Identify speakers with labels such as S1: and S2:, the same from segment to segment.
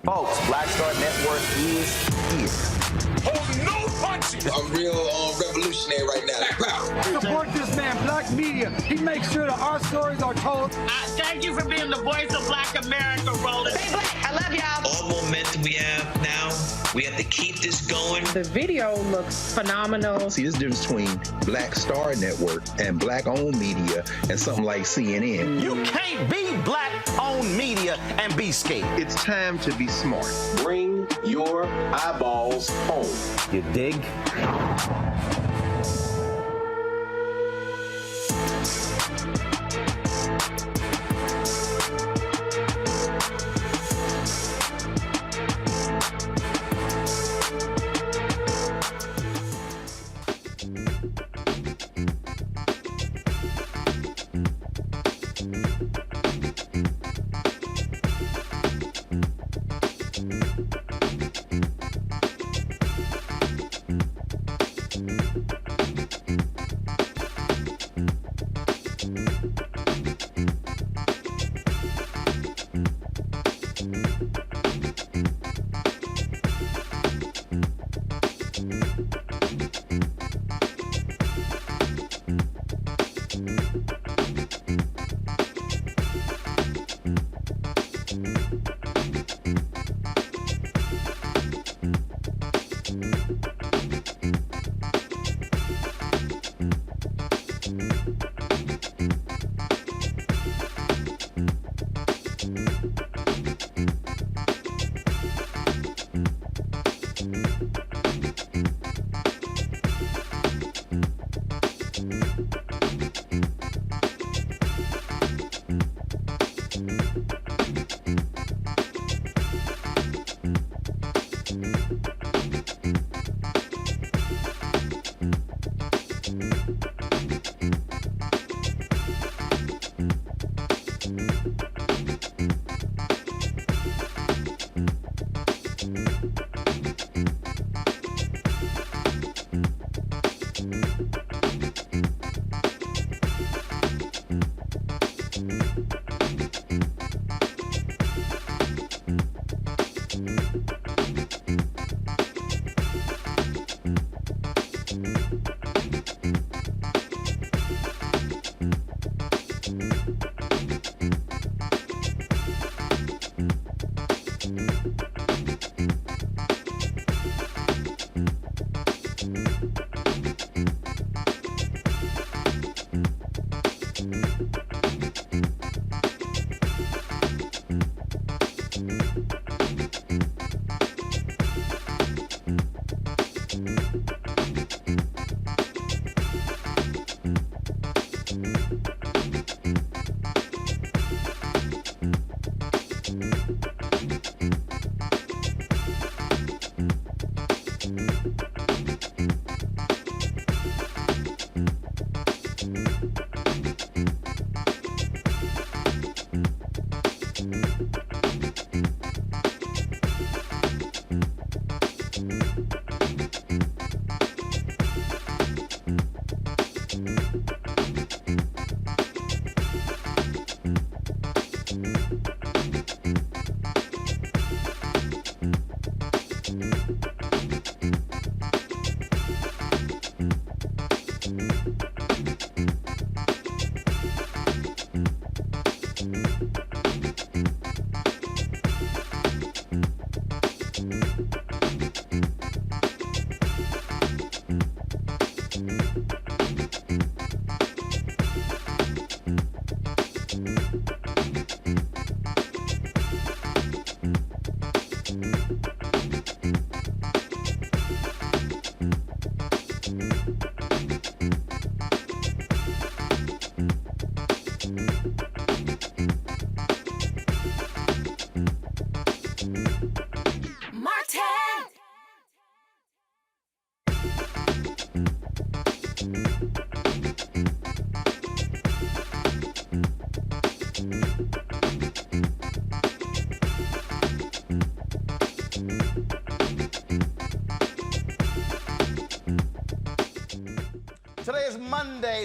S1: Folks, Black Star Network is East.
S2: Hold no punches.
S3: I'm real
S1: revolutionary right now.
S2: Support this man, Black Media. He makes sure that our stories are told.
S3: Thank you for being the voice of Black America, Roland.
S4: Stay black. I love y'all.
S5: All momentum we have now, we have to keep this going.
S6: The video looks phenomenal.
S7: See, this difference between Black Star Network and Black-owned media and something like CNN.
S8: You can't be Black-owned media and be scared.
S9: It's time to be smart.
S10: Bring your eyeballs home.
S8: You dig?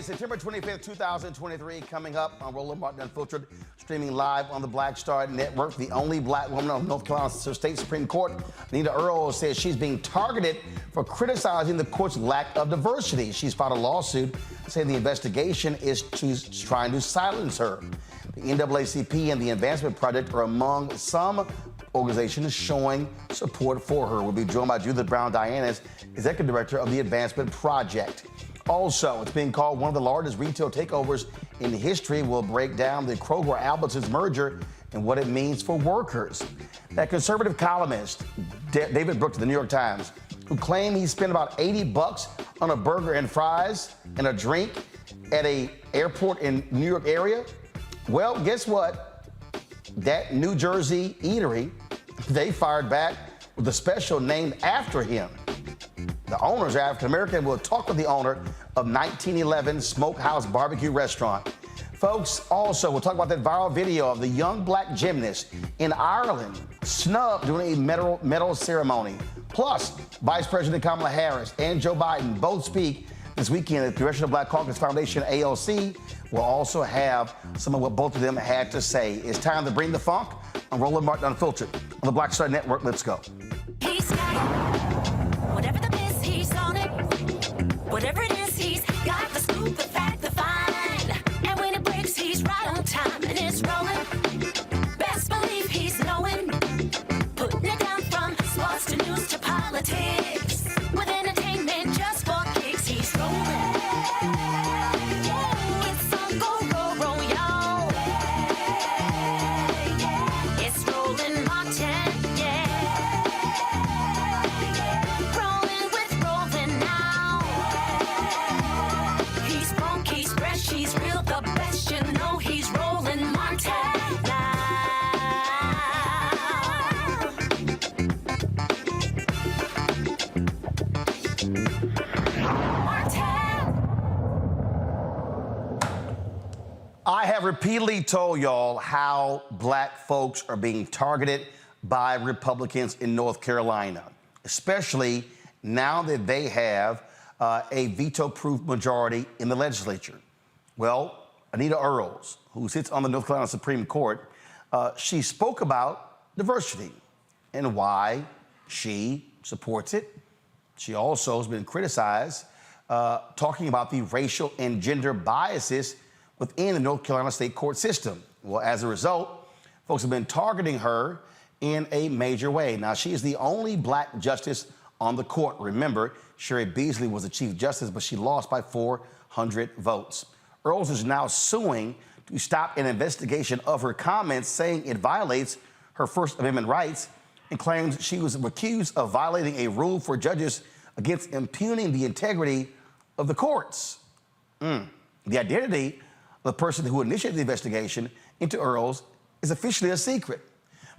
S8: September 25th, 2023, coming up on Roland Martin Unfiltered, streaming live on the Black Star Network. The only black woman on North Carolina State Supreme Court, Anita Earls, says she's being targeted for criticizing the court's lack of diversity. She's filed a lawsuit saying the investigation is trying to silence her. The NAACP and the Advancement Project are among some organizations showing support for her. We'll be joined by Judith Browne Dianis, Executive Director of the Advancement Project. Also, it's being called one of the largest retail takeovers in history. We'll break down the Kroger-Albertsons merger and what it means for workers. That conservative columnist, David Brooks of the New York Times, who claimed he spent about $80 on a burger and fries and a drink at an airport in New York area. Well, guess what? That New Jersey eatery, they fired back with a special named after him. The owners are African-American. We'll talk with the owner of 1911 Smoke House BBQ restaurant. Folks, also, we'll talk about that viral video of the young black gymnast in Ireland snubbed during a medal ceremony. Plus, Vice President Kamala Harris and Joe Biden both speak this weekend at the Congressional Black Caucus Foundation, AOC. We'll also have some of what both of them had to say. It's time to bring the funk on Roland Martin Unfiltered on the Black Star Network. Let's go.
S4: Whatever the miss, he's on it. Whatever it is, he's got the scoop, the fact, the find. And when it breaks, he's right on time and it's rolling. Best believe he's knowing. Putting it down from sports to news to politics. With entertainment just for kicks, he's rolling. It's on go, y'all. It's Roland Martin, Rolling with Roland now. He's funk, he's fresh, he's real, the best, you know he's Roland Martin now.
S8: I have repeatedly told y'all how black folks are being targeted by Republicans in North Carolina, especially now that they have a veto-proof majority in the legislature. Well, Anita Earls, who sits on the North Carolina Supreme Court, she spoke about diversity and why she supports it. She also has been criticized talking about the racial and gender biases within the North Carolina state court system. Well, as a result, folks have been targeting her in a major way. Now, she is the only black justice on the court. Remember, Sherry Beasley was the chief justice, but she lost by 400 votes. Earls is now suing to stop an investigation of her comments, saying it violates her First Amendment rights, and claims she was accused of violating a rule for judges against impugning the integrity of the courts. The identity of the person who initiated the investigation into Earls is officially a secret.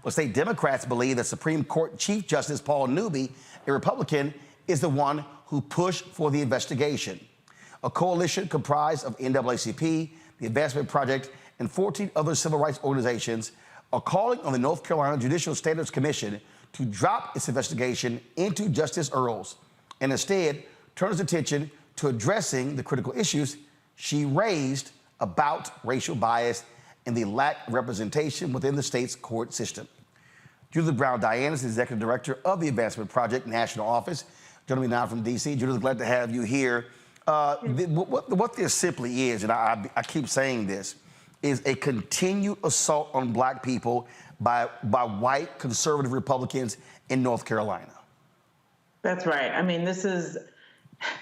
S8: But state Democrats believe that Supreme Court Chief Justice Paul Newby, a Republican, is the one who pushed for the investigation. A coalition comprised of NAACP, the Advancement Project, and 14 other civil rights organizations are calling on the North Carolina Judicial Standards Commission to drop its investigation into Justice Earls and instead turn its attention to addressing the critical issues she raised about racial bias and the lack of representation within the state's court system. Judith Browne Dianis, Executive Director of the Advancement Project National Office, joining me now from D.C. Judith, glad to have you here. What this simply is, and I keep saying this, is a continued assault on black people by white conservative Republicans in North Carolina.
S9: That's right. I mean, this is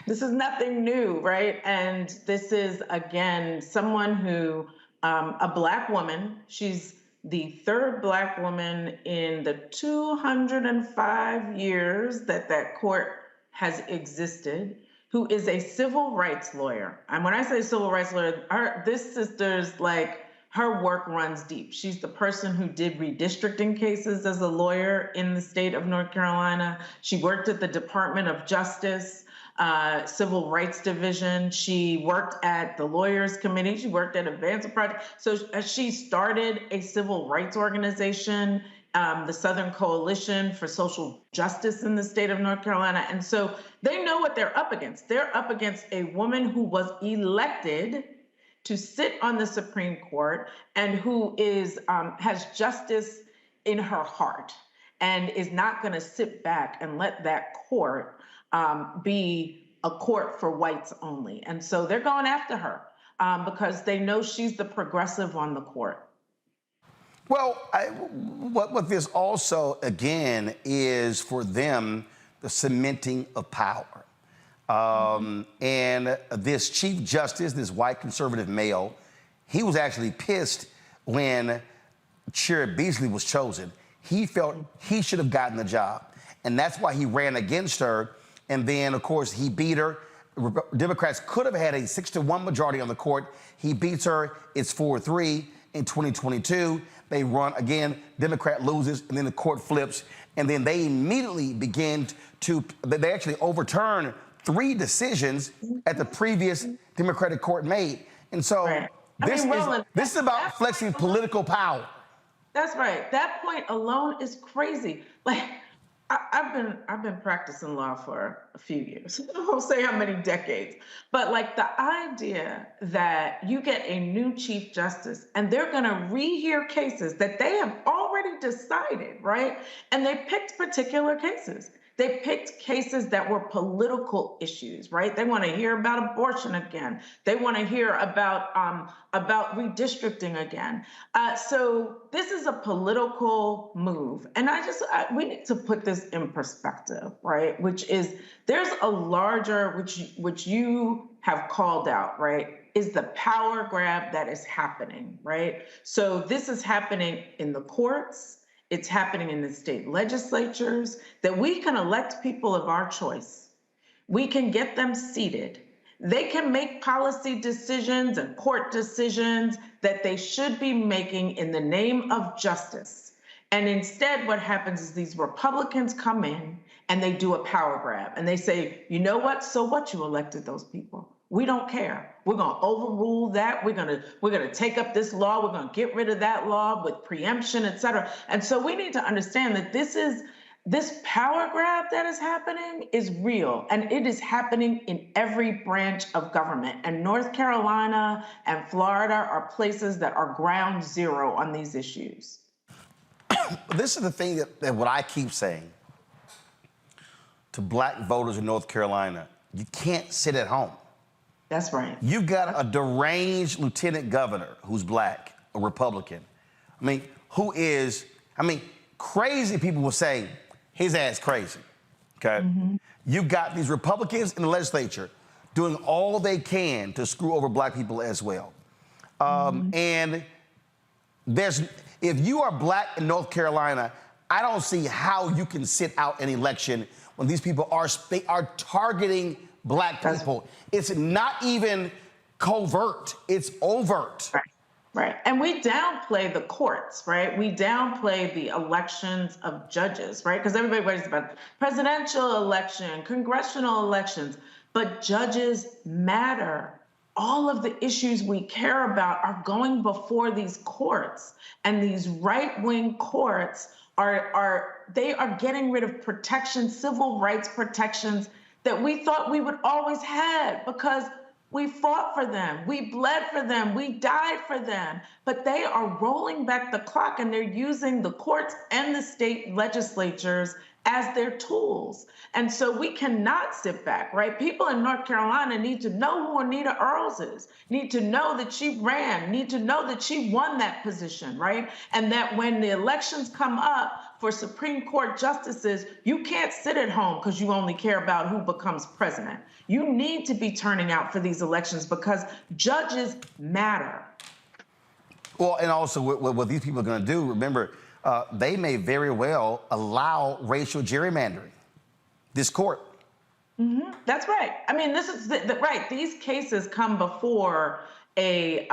S9: nothing new, right? And this is, again, someone who, a black woman, she's the third black woman in the 205 years that court has existed, who is a civil rights lawyer. And when I say civil rights lawyer, this sister's like, her work runs deep. She's the person who did redistricting cases as a lawyer in the state of North Carolina. She worked at the Department of Justice, Civil Rights Division. She worked at the Lawyers Committee. She worked at Advancement Project. So she started a civil rights organization the Southern Coalition for Social Justice in the state of North Carolina. And so they know what they're up against. They're up against a woman who was elected to sit on the Supreme Court and who is has justice in her heart and is not going to sit back and let that court be a court for whites only. And so they're going after her because they know she's the progressive on the court.
S8: Well, what this also, again, is for them the cementing of power. And this Chief Justice, this white conservative male, he was actually pissed when Chair Beasley was chosen. He felt he should have gotten the job. And that's why he ran against her. And then, of course, he beat her. Democrats could have had a 6-1 majority on the court. He beats her. It's 4-3 in 2022. They run again. Democrat loses, and then the court flips. And then they immediately begin to, they actually overturn 3 decisions at the previous Democratic court made. And so this is about flexing political power.
S9: That's right. That point alone is crazy. Like, I've been practicing law for a few years. I won't say how many decades, but like the idea that you get a new Chief Justice and they're going to rehear cases that they have already decided, right? And they picked particular cases. They picked cases that were political issues, right? They want to hear about abortion again. They want to hear about redistricting again. So this is a political move. And we need to put this in perspective, right? Which is, there's a larger, which you have called out, right? Is the power grab that is happening, right? So this is happening in the courts. It's happening in the state legislatures, that we can elect people of our choice. We can get them seated. They can make policy decisions and court decisions that they should be making in the name of justice. And instead, what happens is these Republicans come in and they do a power grab and they say, you know what? So what, you elected those people? We don't care. We're going to overrule that. We're going to take up this law. We're going to get rid of that law with preemption, et cetera. And so we need to understand that this power grab that is happening is real, and it is happening in every branch of government. And North Carolina and Florida are places that are ground zero on these issues.
S8: This is the thing that what I keep saying to black voters in North Carolina. You can't sit at home.
S9: That's right.
S8: You've got a deranged lieutenant governor who's black, a Republican. Crazy people will say his ass crazy, okay? Mm-hmm. You've got these Republicans in the legislature doing all they can to screw over black people as well. And if you are black in North Carolina, I don't see how you can sit out an election when these people are targeting black people. It's not even covert, it's overt.
S9: Right. And we downplay the courts, right? We downplay the elections of judges, right? Because everybody worries about presidential election, congressional elections, but judges matter. All of the issues we care about are going before these courts, and these right-wing courts are getting rid of protections, civil rights protections that we thought we would always have, because we fought for them, we bled for them, we died for them, but they are rolling back the clock and they're using the courts and the state legislatures as their tools. And so we cannot sit back, right? People in North Carolina need to know who Anita Earls is, need to know that she ran, need to know that she won that position, right? And that when the elections come up for Supreme Court justices, you can't sit at home because you only care about who becomes president. You need to be turning out for these elections because judges matter.
S8: Well, and also what these people are going to do, remember, they may very well allow racial gerrymandering. This court.
S9: Mm-hmm. That's right. I mean, this is right. These cases come before a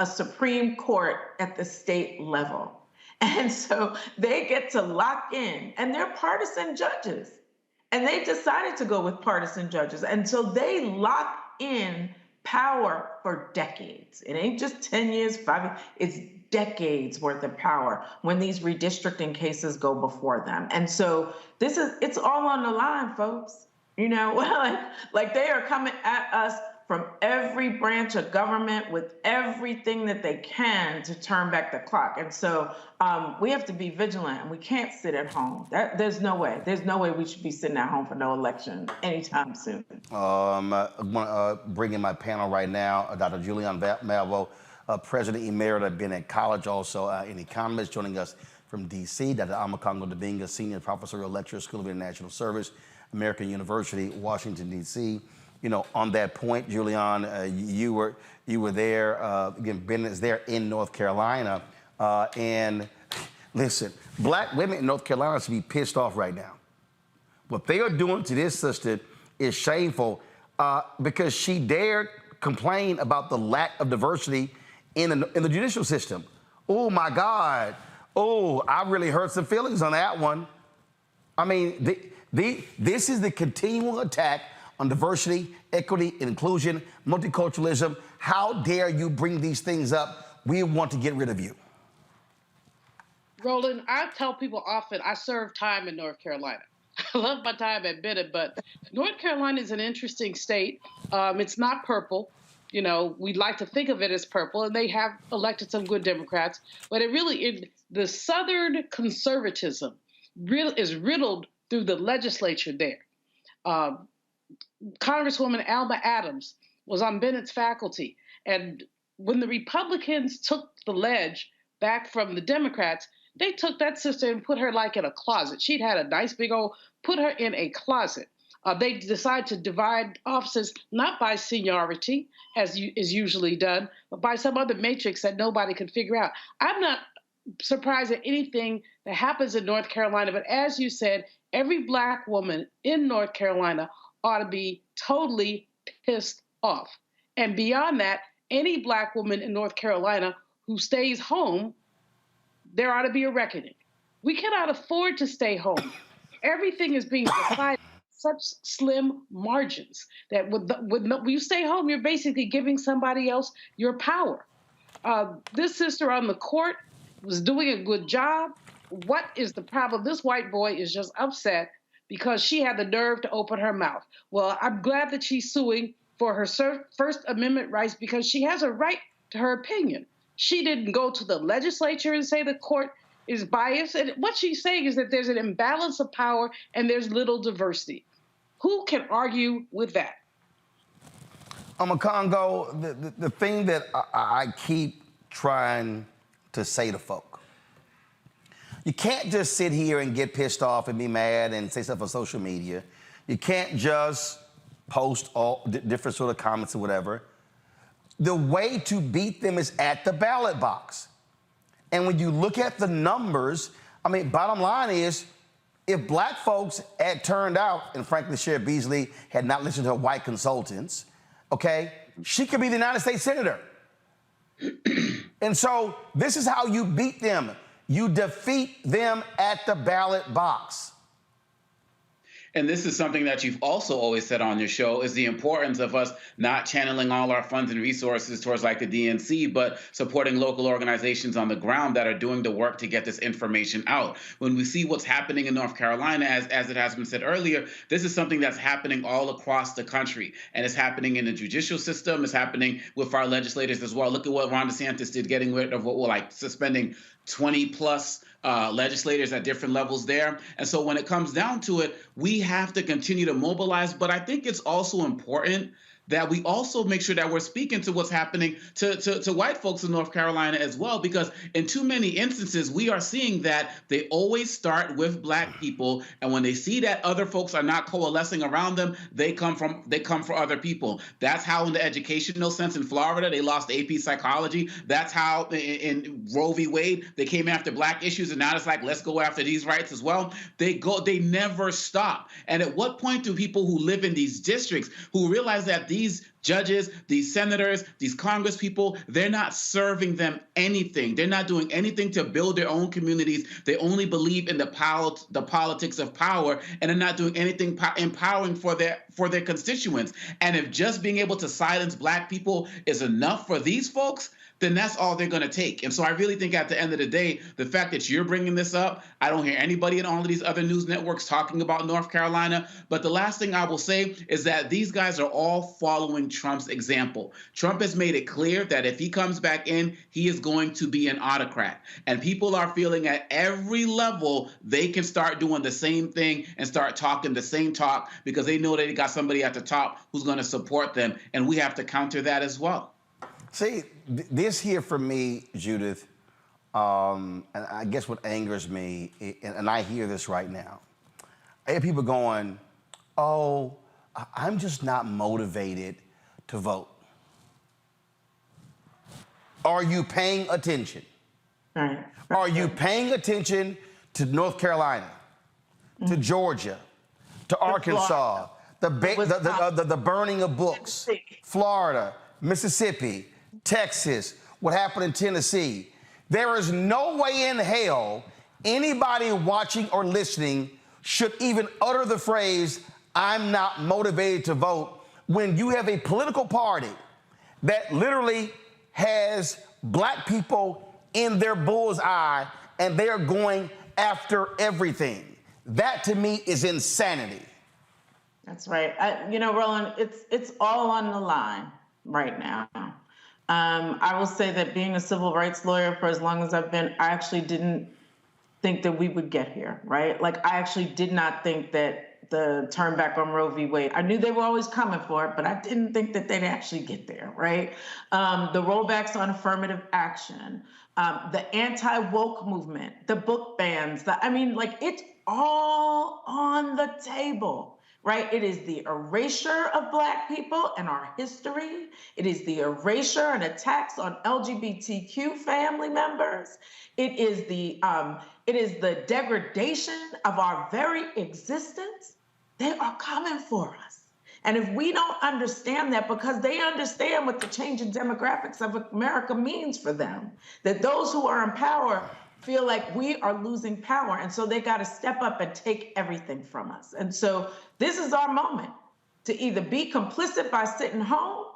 S9: Supreme Court at the state level. And so they get to lock in, and they're partisan judges. And they decided to go with partisan judges. And so they lock in power for decades. It ain't just 10 years, 5 years, it's decades worth of power when these redistricting cases go before them. And so it's all on the line, folks. You know, like they are coming at us from every branch of government with everything that they can to turn back the clock. And so we have to be vigilant, and we can't sit at home. There's no way. There's no way we should be sitting at home for no election anytime soon.
S8: I'm going to bring in my panel right now, Dr. Julian Malvo, President Emerita, been at college also, an economist, joining us from D.C., Dr. Amakongo Dibinga, Senior Professorial Lecturer, School of International Service, American University, Washington, D.C. You know, on that point, Julian, you were there, again, Bennett is there in North Carolina, and listen, black women in North Carolina should be pissed off right now. What they are doing to this sister is shameful because she dared complain about the lack of diversity in the judicial system. Oh my God. Oh, I really hurt some feelings on that one. I mean, this is the continual attack on diversity, equity, inclusion, multiculturalism. How dare you bring these things up? We want to get rid of you.
S11: Roland, I tell people often I served time in North Carolina. I love my time at Bennett, but North Carolina is an interesting state. It's not purple. You know, we'd like to think of it as purple, and they have elected some good Democrats, but the Southern conservatism is riddled through the legislature there. Congresswoman Alma Adams was on Bennett's faculty, and when the Republicans took the ledge back from the Democrats, they took that sister and put her like in a closet. She'd had a nice big old, put her in a closet. They decided to divide offices not by seniority, as is usually done, but by some other matrix that nobody could figure out. I'm not surprised at anything that happens in North Carolina, but as you said, every black woman in North Carolina ought to be totally pissed off. And beyond that, any black woman in North Carolina who stays home, there ought to be a reckoning. We cannot afford to stay home. Everything is being decided such slim margins that when you stay home, you're basically giving somebody else your power. This sister on the court was doing a good job. What is the problem? This white boy is just upset because she had the nerve to open her mouth. Well, I'm glad that she's suing for her First Amendment rights because she has a right to her opinion. She didn't go to the legislature and say the court is biased. And what she's saying is that there's an imbalance of power and there's little diversity. Who can argue with that?
S8: Amakongo, the thing that I keep trying to say to folk, you can't just sit here and get pissed off and be mad and say stuff on social media. You can't just post all different sort of comments or whatever. The way to beat them is at the ballot box. And when you look at the numbers, I mean, bottom line is, if black folks had turned out, and frankly, Sheriff Beasley had not listened to her white consultants, okay, she could be the United States Senator. And so this is how you beat them. You defeat them at the ballot box.
S12: And this is something that you've also always said on your show, is the importance of us not channeling all our funds and resources towards like the DNC, but supporting local organizations on the ground that are doing the work to get this information out. When we see what's happening in North Carolina, as it has been said earlier, this is something that's happening all across the country. And it's happening in the judicial system. It's happening with our legislators as well. Look at what Ron DeSantis did, getting rid of what we're like suspending 20 plus legislators at different levels there. And so when it comes down to it, we have to continue to mobilize. But I think it's also important that we also make sure that we're speaking to what's happening to white folks in North Carolina as well, because in too many instances, we are seeing that they always start with black people. And when they see that other folks are not coalescing around them, they come for other people. That's how in the educational sense in Florida, they lost AP psychology. That's how in Roe v. Wade, they came after black issues. And now it's like, let's go after these rights as well. They never stop. And at what point do people who live in these districts who realize that these judges, these senators, these Congress people, they're not serving them anything. They're not doing anything to build their own communities. They only believe in the politics of power, and they're not doing anything empowering for their constituents. And if just being able to silence black people is enough for these folks, then that's all they're going to take. And so I really think at the end of the day, the fact that you're bringing this up, I don't hear anybody in all of these other news networks talking about North Carolina. But the last thing I will say is that these guys are all following Trump's example. Trump has made it clear that if he comes back in, he is going to be an autocrat. And people are feeling at every level they can start doing the same thing and start talking the same talk because they know they got somebody at the top who's going to support them. And we have to counter that as well.
S8: See, this here for me, Judith, and I guess what angers me, and I hear this right now, I hear people going, oh, I'm just not motivated to vote. Are you paying attention?
S9: Right.
S8: Are you paying attention to North Carolina, to Georgia, to Arkansas, the burning of books, Florida, Mississippi, Texas, what happened in Tennessee? There is no way in hell anybody watching or listening should even utter the phrase, I'm not motivated to vote, when you have a political party that literally has black people in their bull's eye and they are going after everything. That to me is insanity.
S9: That's right. Roland, it's all on the line right now. I will say that being a civil rights lawyer for as long as I've been, I actually didn't think that we would get here, right? Like, I actually did not think that the turn back on Roe v. Wade, I knew they were always coming for it, but I didn't think that they'd actually get there, right? The rollbacks on affirmative action, the anti-woke movement, the book bans, it's all on the table. Right? It is the erasure of Black people and our history. It is the erasure and attacks on LGBTQ family members. It is the degradation of our very existence. They are coming for us. And if we don't understand that, because they understand what the change in demographics of America means for them, that those who are in power feel like we are losing power. And so they got to step up and take everything from us. And so this is our moment to either be complicit by sitting home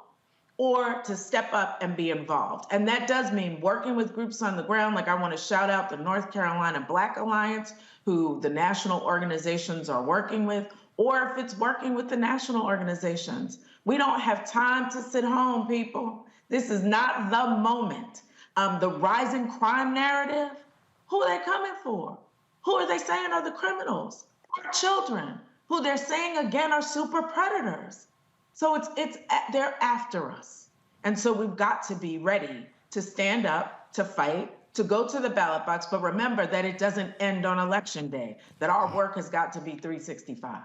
S9: or to step up and be involved. And that does mean working with groups on the ground. Like, I want to shout out the North Carolina Black Alliance, who the national organizations are working with, or if it's working with the national organizations. We don't have time to sit home, people. This is not the moment. The rising crime narrative, who are they coming for? Who are they saying are the criminals? Our children, who they're saying again are super predators. So they're after us. And so we've got to be ready to stand up, to fight, to go to the ballot box. But remember that it doesn't end on election day, that our work has got to be 365.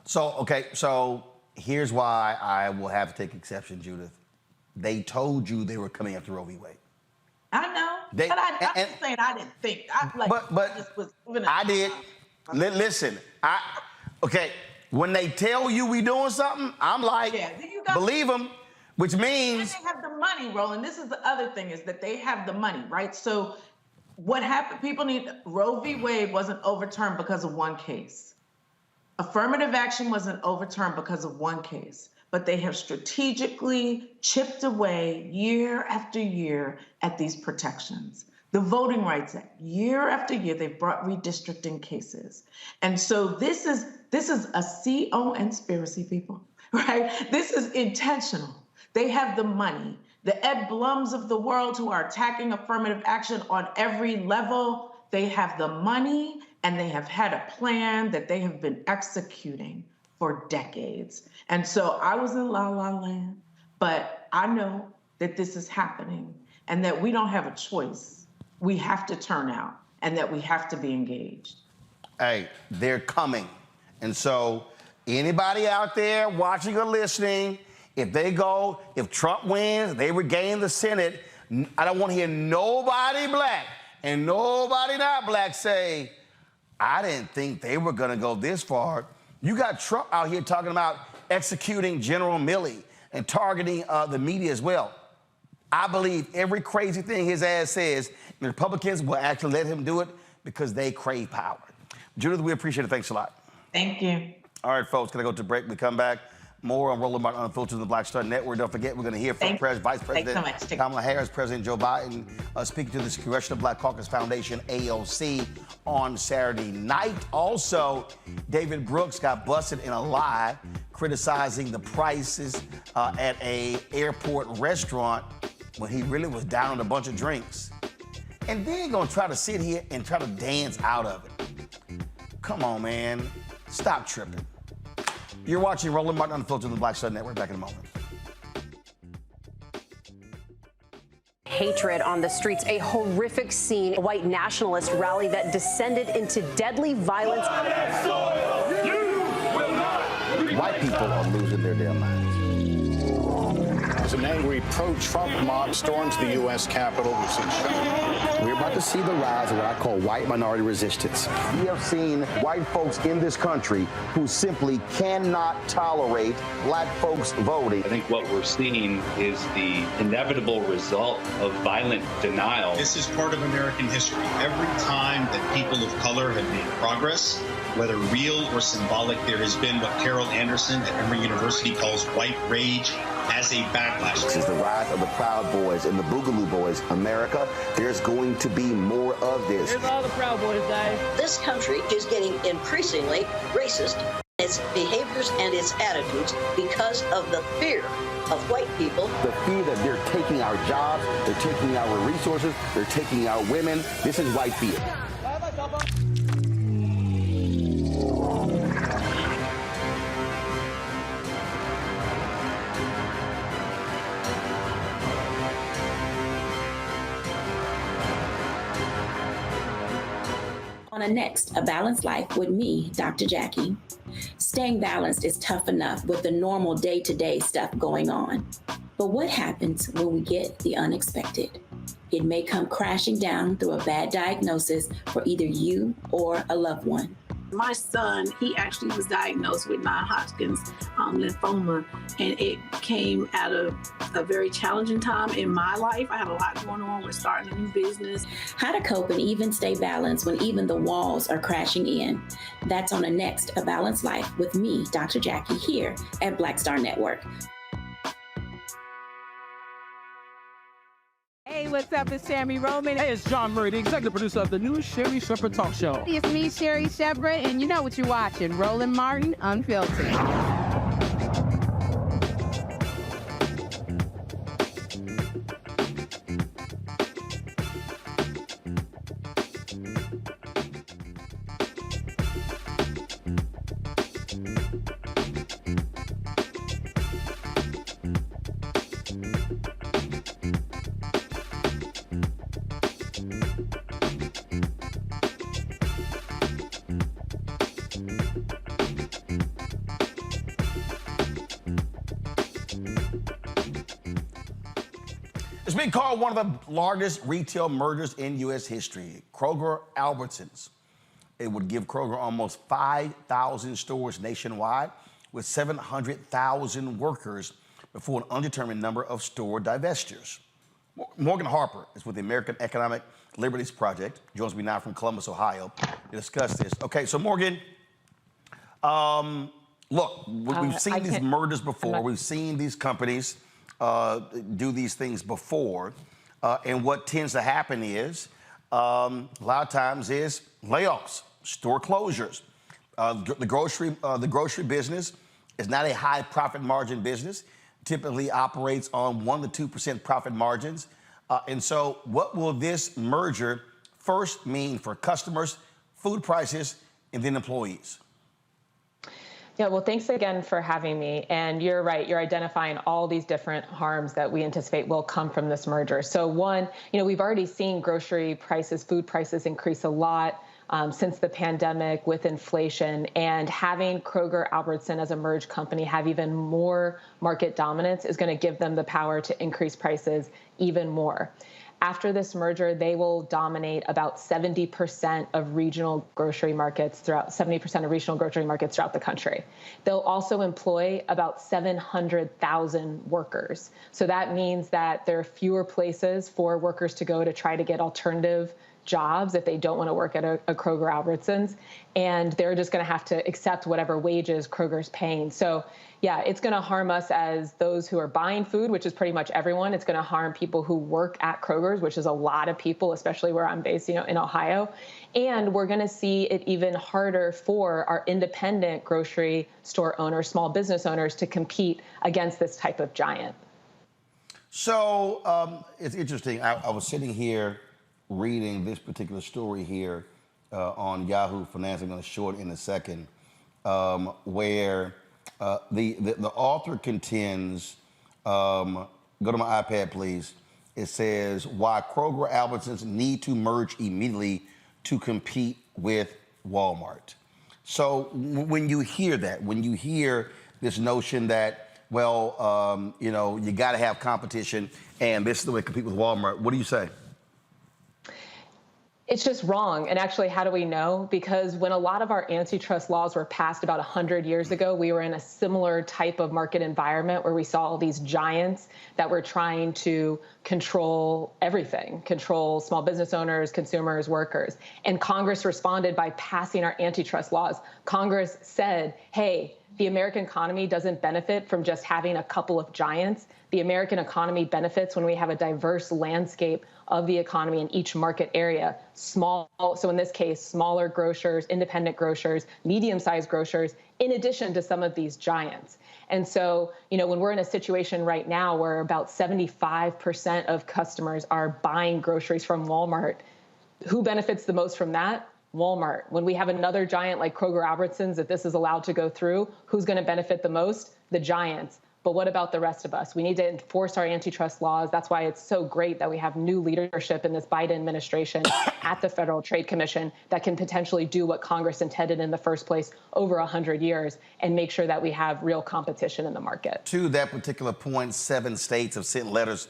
S8: So here's why I will have to take exception, Judith. They told you they were coming after Roe v. Wade.
S9: I know, but I'm just saying I didn't think. I
S8: did. Listen, when they tell you we doing something, I'm like, believe them, which means...
S9: And they have the money, Roland. This is the other thing, is that they have the money, right? So what happened, Roe v. Wade wasn't overturned because of one case. Affirmative action wasn't overturned because of one case. But they have strategically chipped away year after year at these protections. The Voting Rights Act, year after year, they've brought redistricting cases. And so this is a CO conspiracy, people, right? This is intentional. They have the money. The Ed Blums of the world, who are attacking affirmative action on every level, they have the money and they have had a plan that they have been executing for decades. And so I was in La La Land, but I know that this is happening and that we don't have a choice. We have to turn out and that we have to be engaged.
S8: Hey, they're coming. And so anybody out there watching or listening, if Trump wins, they regain the Senate, I don't want to hear nobody black and nobody not black say, I didn't think they were going to go this far. You got Trump out here talking about executing General Milley and targeting the media as well. I believe every crazy thing his ass says, the Republicans will actually let him do it because they crave power. Judith, we appreciate it. Thanks a lot.
S9: Thank you.
S8: All right, folks, gonna go to break. We come back. More on Roland Martin Unfiltered on the Black Star Network. Don't forget, we're going to hear from Vice President Kamala Harris, President Joe Biden, speaking to the Congressional Black Caucus Foundation, AOC, on Saturday night. Also, David Brooks got busted in a lie criticizing the prices at a airport restaurant when he really was down on a bunch of drinks. And then going to try to sit here and try to dance out of it. Come on, man. Stop tripping. You're watching Roland Martin Unfiltered on the Black Star Network. Back in a moment.
S13: Hatred on the streets, a horrific scene, a white nationalist rally that descended into deadly violence.
S8: White people are losing their damn minds.
S14: As an angry pro-Trump mob storms the U.S. Capitol,
S8: we're about to see the rise of what I call white minority resistance. We have seen white folks in this country who simply cannot tolerate black folks voting.
S15: I think what we're seeing is the inevitable result of violent denial.
S16: This is part of American history. Every time that people of color have made progress, whether real or symbolic, there has been what Carol Anderson at Emory University calls white rage as a backlash.
S8: This is the rise of the Proud Boys and the Boogaloo Boys. America, there's going to be more of this.
S17: Here's all the Proud Boys, guys.
S18: This country is getting increasingly racist in its behaviors and its attitudes because of the fear of white people.
S8: The fear that they're taking our jobs, they're taking our resources, they're taking our women. This is white fear.
S19: On a next, A Balanced Life with me, Dr. Jackie. Staying balanced is tough enough with the normal day-to-day stuff going on. But what happens when we get the unexpected? It may come crashing down through a bad diagnosis for either you or a loved one.
S20: My son, he actually was diagnosed with non-Hodgkin's lymphoma, and it came out of a very challenging time in my life. I had a lot going on with starting a new business.
S19: How to cope and even stay balanced when even the walls are crashing in. That's on the next A Balanced Life with me, Dr. Jackie, here at Black Star Network.
S6: Hey, what's up? It's Sammy Roman. Hey, it's John Murray, the executive producer of the new Sherry Shepherd Talk Show.
S21: It's me, Sherry Shepherd, and you know what you're watching, Roland Martin Unfiltered.
S8: It's been called one of the largest retail mergers in U.S. history. Kroger-Albertsons. It would give Kroger almost 5,000 stores nationwide with 700,000 workers before an undetermined number of store divestitures. Morgan Harper is with the American Economic Liberties Project. Joins me now from Columbus, Ohio, to discuss this. Okay, so Morgan, look, we've seen these mergers before. We've seen these companies do these things before. And what tends to happen is, a lot of times is layoffs, store closures. The grocery business is not a high profit margin business. Typically operates on 1% to 2% profit margins. And so what will this merger first mean for customers, food prices, and then employees?
S22: Yeah, well, thanks again for having me. And you're right, you're identifying all these different harms that we anticipate will come from this merger. So one, we've already seen grocery prices, food prices increase a lot since the pandemic with inflation, and having Kroger-Albertson as a merged company have even more market dominance is going to give them the power to increase prices even more. After this merger, they will dominate about 70% of regional grocery markets throughout the country. They'll also employ about 700,000 workers. So that means that there are fewer places for workers to go to try to get alternative jobs if they don't want to work at a Kroger-Albertsons, and they're just going to have to accept whatever wages Kroger's paying. So yeah, it's going to harm us as those who are buying food, which is pretty much everyone. It's going to harm people who work at Kroger's, which is a lot of people, especially where I'm based, in Ohio. And we're going to see it even harder for our independent grocery store owners, small business owners, to compete against this type of giant.
S8: So it's interesting. I was sitting here reading this particular story here on Yahoo Finance. I'm going to show it in a second, where the author contends, go to my iPad, please. It says, why Kroger-Albertsons need to merge immediately to compete with Walmart. So when you hear that, when you hear this notion that, well, you got to have competition and this is the way to compete with Walmart, what do you say?
S22: It's just wrong. And actually, how do we know? Because when a lot of our antitrust laws were passed about 100 years ago, we were in a similar type of market environment where we saw all these giants that were trying to control everything, control small business owners, consumers, workers. And Congress responded by passing our antitrust laws. Congress said, hey, the American economy doesn't benefit from just having a couple of giants. The American economy benefits when we have a diverse landscape of the economy in each market area. So in this case, smaller grocers, independent grocers, medium-sized grocers, in addition to some of these giants. And so, when we're in a situation right now where about 75% of customers are buying groceries from Walmart, who benefits the most from that? Walmart. When we have another giant like Kroger-Albertsons, if this is allowed to go through, who's going to benefit the most? The giants. But what about the rest of us? We need to enforce our antitrust laws. That's why it's so great that we have new leadership in this Biden administration at the Federal Trade Commission that can potentially do what Congress intended in the first place over 100 years and make sure that we have real competition in the market.
S8: To that particular point, 7 states have sent letters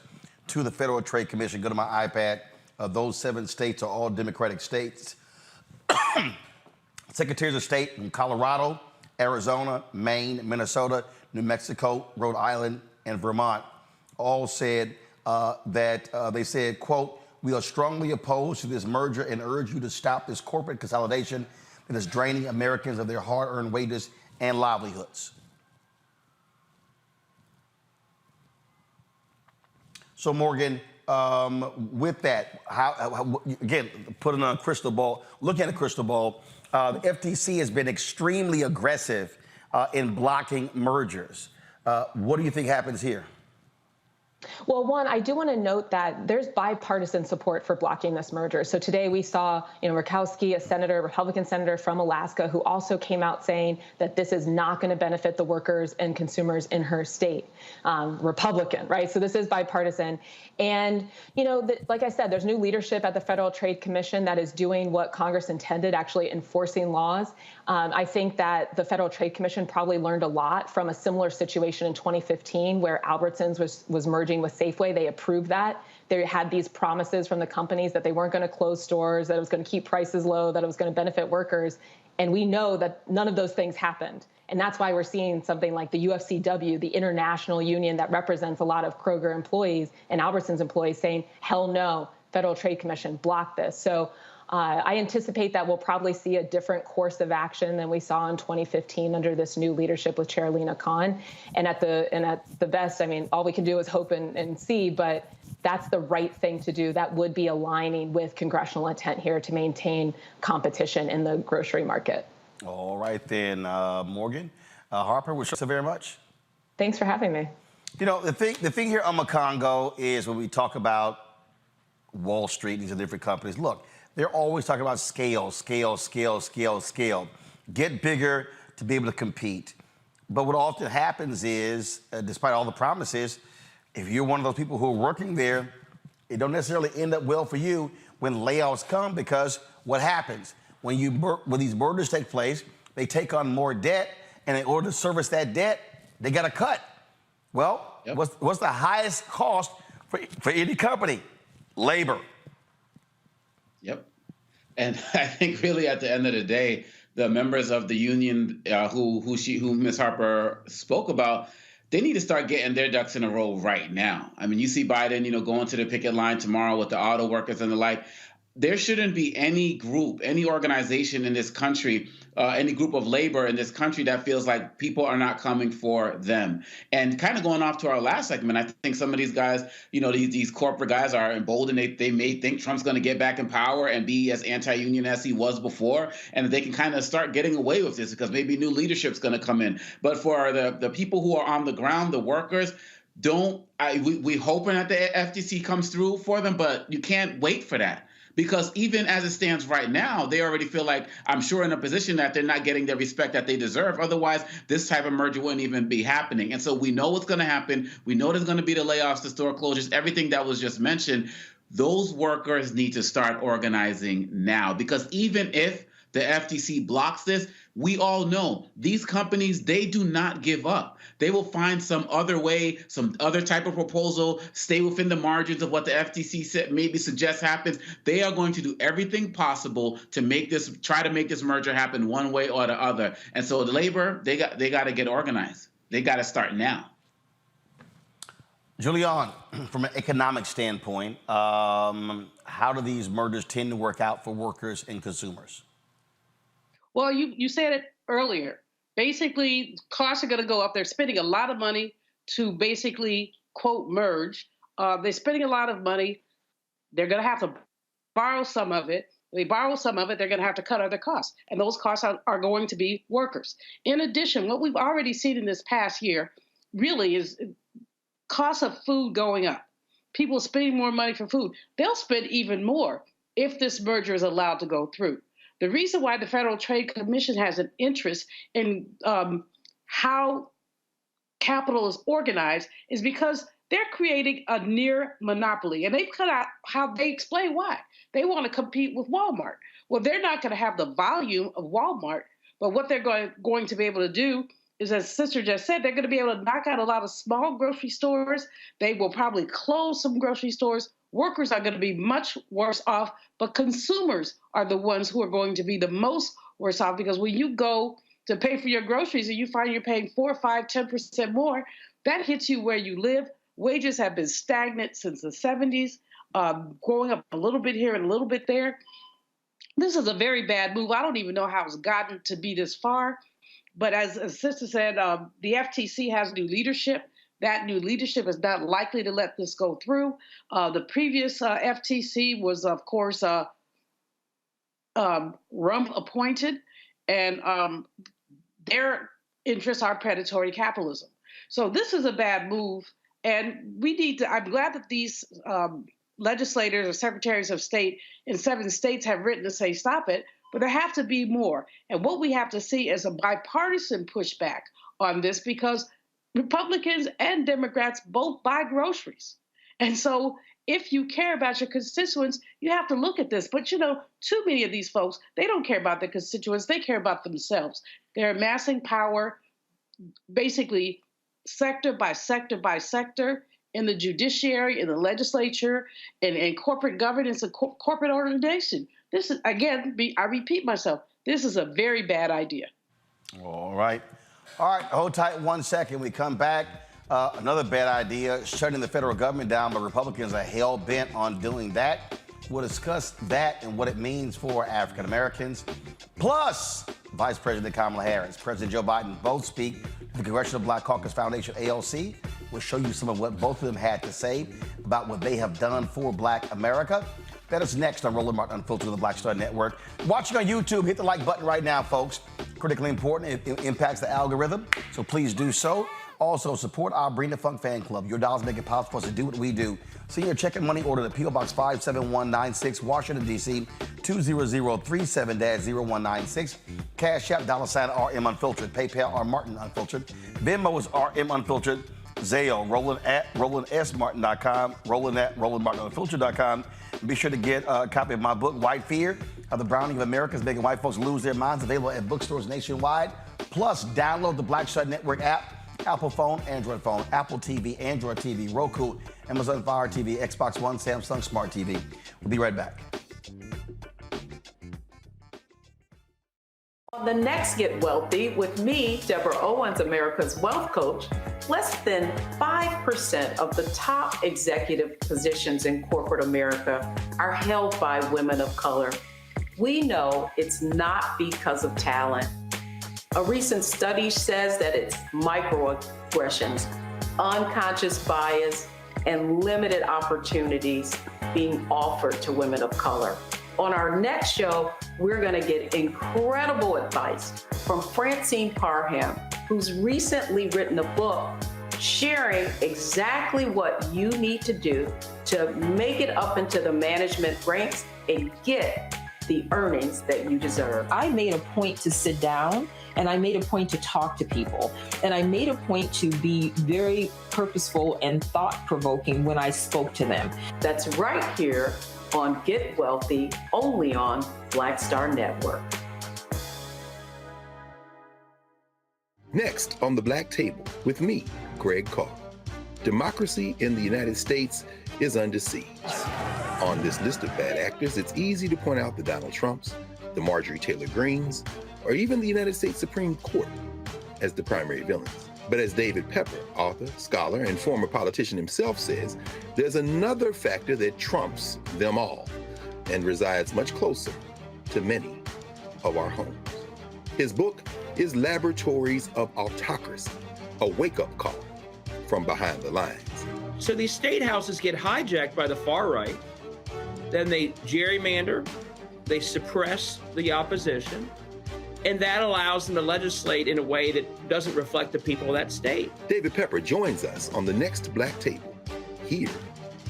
S8: to the Federal Trade Commission. Go to my iPad. Those 7 states are all Democratic states. Secretaries of State in Colorado, Arizona, Maine, Minnesota, New Mexico, Rhode Island, and Vermont all said they said, quote, we are strongly opposed to this merger and urge you to stop this corporate consolidation that is draining Americans of their hard-earned wages and livelihoods. So, Morgan, with that, how again, putting on a crystal ball, look at a crystal ball, the FTC has been extremely aggressive in blocking mergers. What do you think happens here?
S22: Well, one, I do want to note that there's bipartisan support for blocking this merger. So today we saw, Murkowski, a Republican senator from Alaska, who also came out saying that this is not going to benefit the workers and consumers in her state. Republican, right? So this is bipartisan. And, like I said, there's new leadership at the Federal Trade Commission that is doing what Congress intended, actually enforcing laws. I think that the Federal Trade Commission probably learned a lot from a similar situation in 2015 where Albertsons was merging with Safeway. They approved that. They had these promises from the companies that they weren't going to close stores, that it was going to keep prices low, that it was going to benefit workers. And we know that none of those things happened. And that's why we're seeing something like the UFCW, the international union that represents a lot of Kroger employees and Albertsons employees, saying, hell no, Federal Trade Commission, block this. So I anticipate that we'll probably see a different course of action than we saw in 2015 under this new leadership with Chair Lina Khan. And at the best, all we can do is hope and see, but that's the right thing to do. That would be aligning with congressional intent here to maintain competition in the grocery market.
S8: All right, then, Morgan. Harper, we thank you very much.
S22: Thanks for having me.
S8: The thing here on Macongo is when we talk about Wall Street, these are different companies. Look, they're always talking about scale. Get bigger to be able to compete. But what often happens is, despite all the promises, if you're one of those people who are working there, it don't necessarily end up well for you when layoffs come, because what happens? When these mergers take place, they take on more debt, and in order to service that debt, they got to cut. Well, what's the highest cost for any company? Labor.
S12: Yep. And I think really at the end of the day, the members of the union who Ms. Harper spoke about, they need to start getting their ducks in a row right now. You see Biden, going to the picket line tomorrow with the auto workers and the like. there shouldn't be any group, any organization in this country, any group of labor in this country that feels like people are not coming for them. And kind of going off to our last segment, I think some of these guys, these corporate guys are emboldened. They may think Trump's going to get back in power and be as anti-union as he was before, and they can kind of start getting away with this because maybe new leadership's going to come in. But for the people who are on the ground, the workers, we hoping that the FTC comes through for them, but you can't wait for that. Because even as it stands right now, they already feel like, I'm sure, in a position that they're not getting the respect that they deserve. Otherwise, this type of merger wouldn't even be happening. And so we know what's going to happen. We know there's going to be the layoffs, the store closures, everything that was just mentioned. Those workers need to start organizing now. Because even if the FTC blocks this, we all know these companies, they do not give up. They will find some other way, some other type of proposal, stay within the margins of what the FTC maybe suggests happens. They are going to do everything possible to try to make this merger happen one way or the other. And so the labor, they got to get organized. They got to start now.
S8: Julian, from an economic standpoint, how do these mergers tend to work out for workers and consumers?
S11: Well, you said it earlier. Basically, costs are going to go up. They're spending a lot of money to basically, quote, merge. They're spending a lot of money. They're going to have to borrow some of it. If they borrow some of it, they're going to have to cut other costs. And those costs are going to be workers. In addition, what we've already seen in this past year really is costs of food going up. People spending more money for food. They'll spend even more if this merger is allowed to go through. The reason why the Federal Trade Commission has an interest in how capital is organized is because they're creating a near monopoly. And they've cut out how they explain why. They want to compete with Walmart. Well, they're not going to have the volume of Walmart, but what they're going to be able to do is, as Sister just said, they're going to be able to knock out a lot of small grocery stores. They will probably close some grocery stores. Workers are going to be much worse off, but consumers are the ones who are going to be the most worse off, because when you go to pay for your groceries and you find you're paying 4, 5, 10% more, that hits you where you live. Wages have been stagnant since the 70s, going up a little bit here and a little bit there. This is a very bad move. I don't even know how it's gotten to be this far. But as Sister said, the FTC has new leadership. That new leadership is not likely to let this go through. The previous FTC was, of course, Rump appointed, and their interests are predatory capitalism. So this is a bad move, and we need to. I'm glad that these legislators or secretaries of state in 7 states have written to say stop it, but there have to be more. And what we have to see is a bipartisan pushback on this, because Republicans and Democrats both buy groceries. And so if you care about your constituents, you have to look at this. But, too many of these folks, they don't care about their constituents. They care about themselves. They're amassing power basically sector by sector by sector in the judiciary, in the legislature, and in corporate governance and corporate organization. This is, again, I repeat myself, this is a very bad idea.
S8: All right. All right, hold tight 1 second. We come back. Another bad idea, shutting the federal government down, but Republicans are hell-bent on doing that. We'll discuss that and what it means for African Americans. Plus, Vice President Kamala Harris, President Joe Biden both speak to the Congressional Black Caucus Foundation, ALC. We'll show you some of what both of them had to say about what they have done for Black America. That is next on Roland Martin Unfiltered on the Black Star Network. Watching on YouTube, hit the like button right now, folks. Critically important. It impacts the algorithm, so please do so. Also, support our Bring the Funk fan club. Your dollars make it possible for us to do what we do. Send your check and money order to P.O. Box 57196, Washington, D.C., 20037-0196. Cash App, $RM Unfiltered. PayPal, R Martin Unfiltered. Venmo is RM Unfiltered. Zale, Roland at RolandSMartin.com, Roland at RolandMartinUnfiltered.com. Be sure to get a copy of my book, White Fear, How the Browning of America is Making White Folks Lose Their Minds, available at bookstores nationwide. Plus, download the Black Star Network app, Apple phone, Android phone, Apple TV, Android TV, Roku, Amazon Fire TV, Xbox One, Samsung Smart TV. We'll be right back.
S1: On the next Get Wealthy with me, Deborah Owens, America's Wealth Coach, Less than 5% of the top executive positions in corporate America are held by women of color. We know it's not because of talent. A recent study says that it's microaggressions, unconscious bias, and limited opportunities being offered to women of color. On our next show, we're going to get incredible advice from Francine Parham, who's recently written a book sharing exactly what you need to do to make it up into the management ranks and get the earnings that you deserve.
S17: I made a point to sit down and I made a point to talk to people. And I made a point to be very purposeful and thought-provoking when I spoke to them.
S1: That's right here on Get Wealthy, only on Black Star Network.
S7: Next on the Black Table with me, Greg Carr. Democracy in the United States is under siege. On this list of bad actors, it's easy to point out the Donald Trumps, the Marjorie Taylor Greenes, or even the United States Supreme Court as the primary villains. But as David Pepper, author, scholar, and former politician himself says, there's another factor that trumps them all and resides much closer to many of our homes. His book is Laboratories of Autocracy, a wake-up call from behind the lines.
S23: So these state houses get hijacked by the far right, then they gerrymander, they suppress the opposition, and that allows them to legislate in a way that doesn't reflect the people of that state.
S7: David Pepper joins us on the next Black Table, here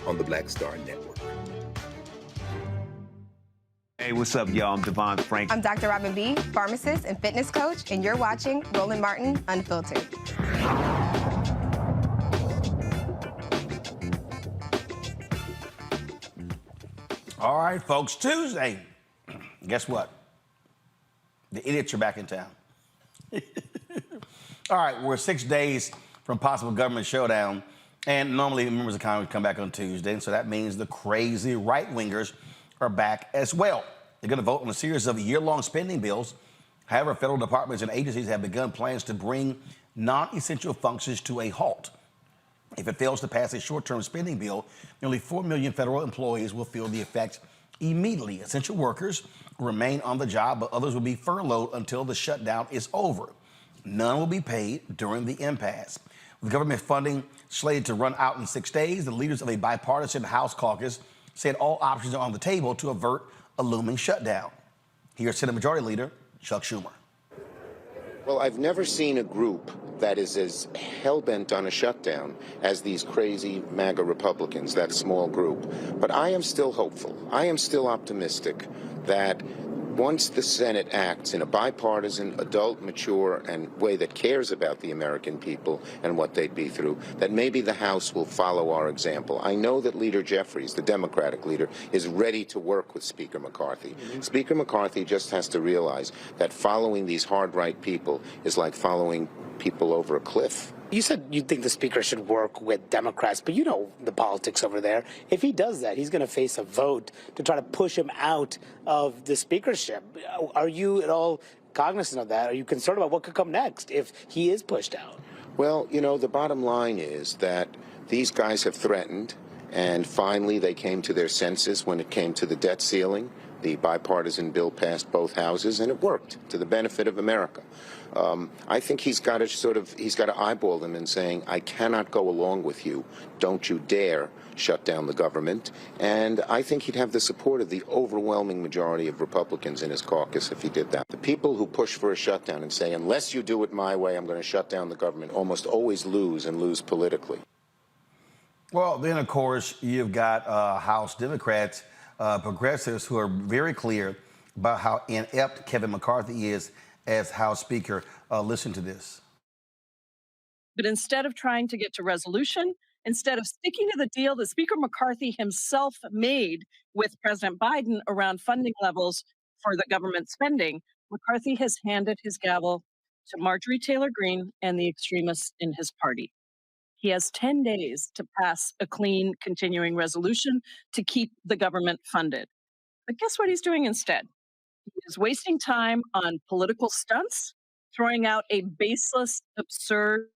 S7: on the Black Star Network.
S24: Hey, what's up, y'all? I'm Devon Frank.
S25: I'm Dr. Robin B., pharmacist and fitness coach, and you're watching Roland Martin Unfiltered.
S8: All right, folks, Tuesday. Guess what? The idiots are back in town. All right, we're 6 days from possible government showdown, and normally members of Congress come back on Tuesday, and so that means the crazy right-wingers are back as well. They're going to vote on a series of year-long spending bills. However, federal departments and agencies have begun plans to bring non-essential functions to a halt. If it fails to pass a short-term spending bill, nearly 4 million federal employees will feel the effects immediately. Essential workers will remain on the job, but others will be furloughed until the shutdown is over. None will be paid during the impasse. With government funding slated to run out in 6 days, the leaders of a bipartisan House caucus said all options are on the table to avert a looming shutdown. Here's Senate Majority Leader Chuck Schumer.
S26: Well, I've never seen a group that is as hell-bent on a shutdown as these crazy MAGA Republicans, that small group. But I am still hopeful. I am still optimistic that once the Senate acts in a bipartisan, adult, mature, and way that cares about the American people and what they'd be through, that maybe the House will follow our example. I know that Leader Jeffries, the Democratic leader, is ready to work with Speaker McCarthy. Speaker McCarthy just has to realize that following these hard right people is like following people over a cliff.
S27: You said you think the speaker should work with Democrats, but you know the politics over there. If he does that, he's going to face a vote to try to push him out of the speakership. Are you at all cognizant of that? Are you concerned about what could come next if he is pushed out?
S26: Well, you know, the bottom line is that these guys have threatened, and finally they came to their senses when it came to the debt ceiling. The bipartisan bill passed both houses, and it worked to the benefit of America. I think he's got to eyeball them and saying, I cannot go along with you. Don't you dare shut down the government. And I think he'd have the support of the overwhelming majority of Republicans in his caucus if he did that. The people who push for a shutdown and say, unless you do it my way, I'm going to shut down the government, almost always lose and lose politically.
S8: Well, then, of course, you've got House Democrats, progressives who are very clear about how inept Kevin McCarthy is as House Speaker. Listen to this.
S28: But instead of trying to get to resolution, instead of sticking to the deal that Speaker McCarthy himself made with President Biden around funding levels for the government spending, McCarthy has handed his gavel to Marjorie Taylor Greene and the extremists in his party. He has 10 days to pass a clean continuing resolution to keep the government funded. But guess what he's doing instead? He is wasting time on political stunts, throwing out a baseless, absurd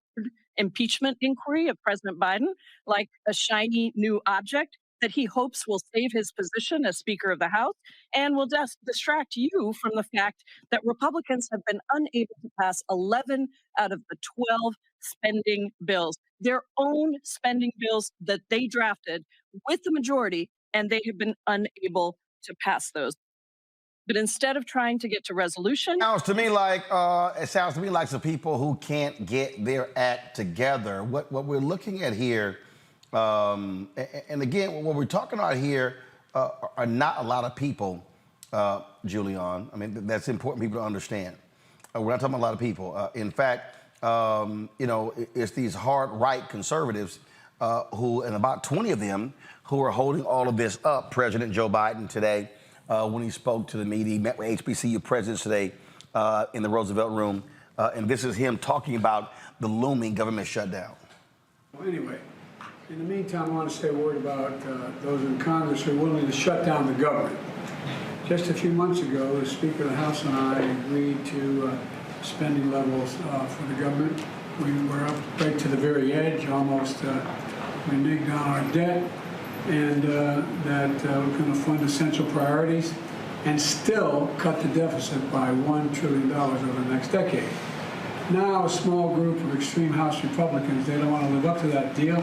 S28: impeachment inquiry of President Biden like a shiny new object that he hopes will save his position as Speaker of the House and will distract you from the fact that Republicans have been unable to pass 11 out of the 12 spending bills, their own spending bills that they drafted with the majority, and they have been unable to pass those. But instead of trying to get to resolution,
S8: It sounds to me like some people who can't get their act together. What we're looking at here, and again, what we're talking about here are not a lot of people, Julian. I mean, that's important people to understand. We're not talking about a lot of people. In fact, it's these hard right conservatives who, and about 20 of them, who are holding all of this up. President Joe Biden today, when he spoke to the media, he met with HBCU presidents today in the Roosevelt Room, and this is him talking about the looming government shutdown.
S2: Well, anyway, in the meantime, I want to say a word about those in Congress who are willing to shut down the government. Just a few months ago, the Speaker of the House and I agreed to spending levels for the government. We were up right to the very edge, almost reneged on our debt, and that we're going to fund essential priorities and still cut the deficit by $1 trillion over the next decade. Now, a small group of extreme House Republicans, they don't want to live up to that deal,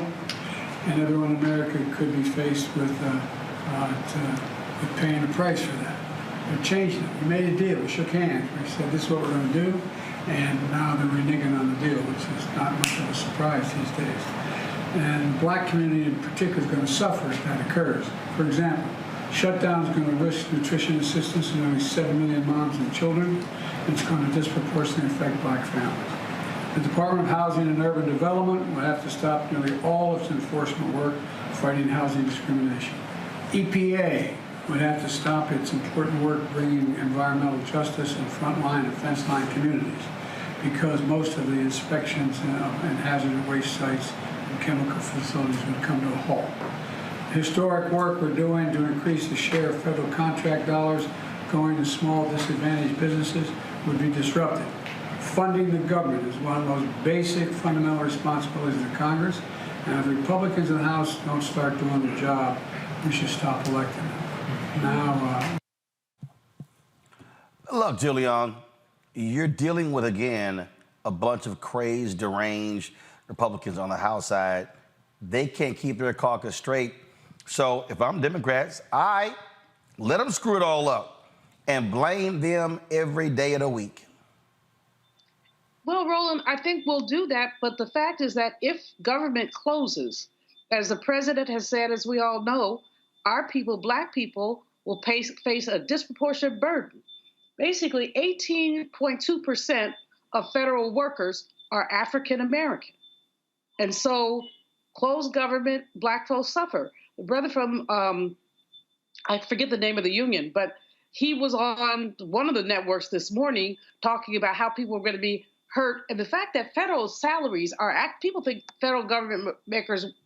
S2: and everyone in America could be faced with paying the price for that. They're changing it. We made a deal. We shook hands. We said, this is what we're going to do, and now they're reneging on the deal, which is not much of a surprise these days. And the black community in particular is going to suffer if that occurs. For example, shutdown is going to risk nutrition assistance to nearly 7 million moms and children. It's going to disproportionately affect black families. The Department of Housing and Urban Development will have to stop nearly all of its enforcement work fighting housing discrimination. EPA would have to stop its important work bringing environmental justice in frontline and fence line communities because most of the inspections and hazardous waste sites and chemical facilities would come to a halt. Historic work we're doing to increase the share of federal contract dollars going to small disadvantaged businesses would be disrupted. Funding the government is one of the most basic fundamental responsibilities of the Congress, and if the Republicans in the House don't start doing the job, we should stop electing them. Now,
S8: Look, Julian, you're dealing with, again, a bunch of crazed, deranged Republicans on the House side. They can't keep their caucus straight. So if I'm Democrats, I let them screw it all up and blame them every day of the week.
S11: Well, Roland, I think we'll do that. But the fact is that if government closes, as the president has said, as we all know, our people, black people, will face a disproportionate burden. Basically, 18.2% of federal workers are African American. And so closed government, black folks suffer. The brother from, I forget the name of the union, but he was on one of the networks this morning talking about how people are going to be hurt. And the fact that federal salaries are, people think federal government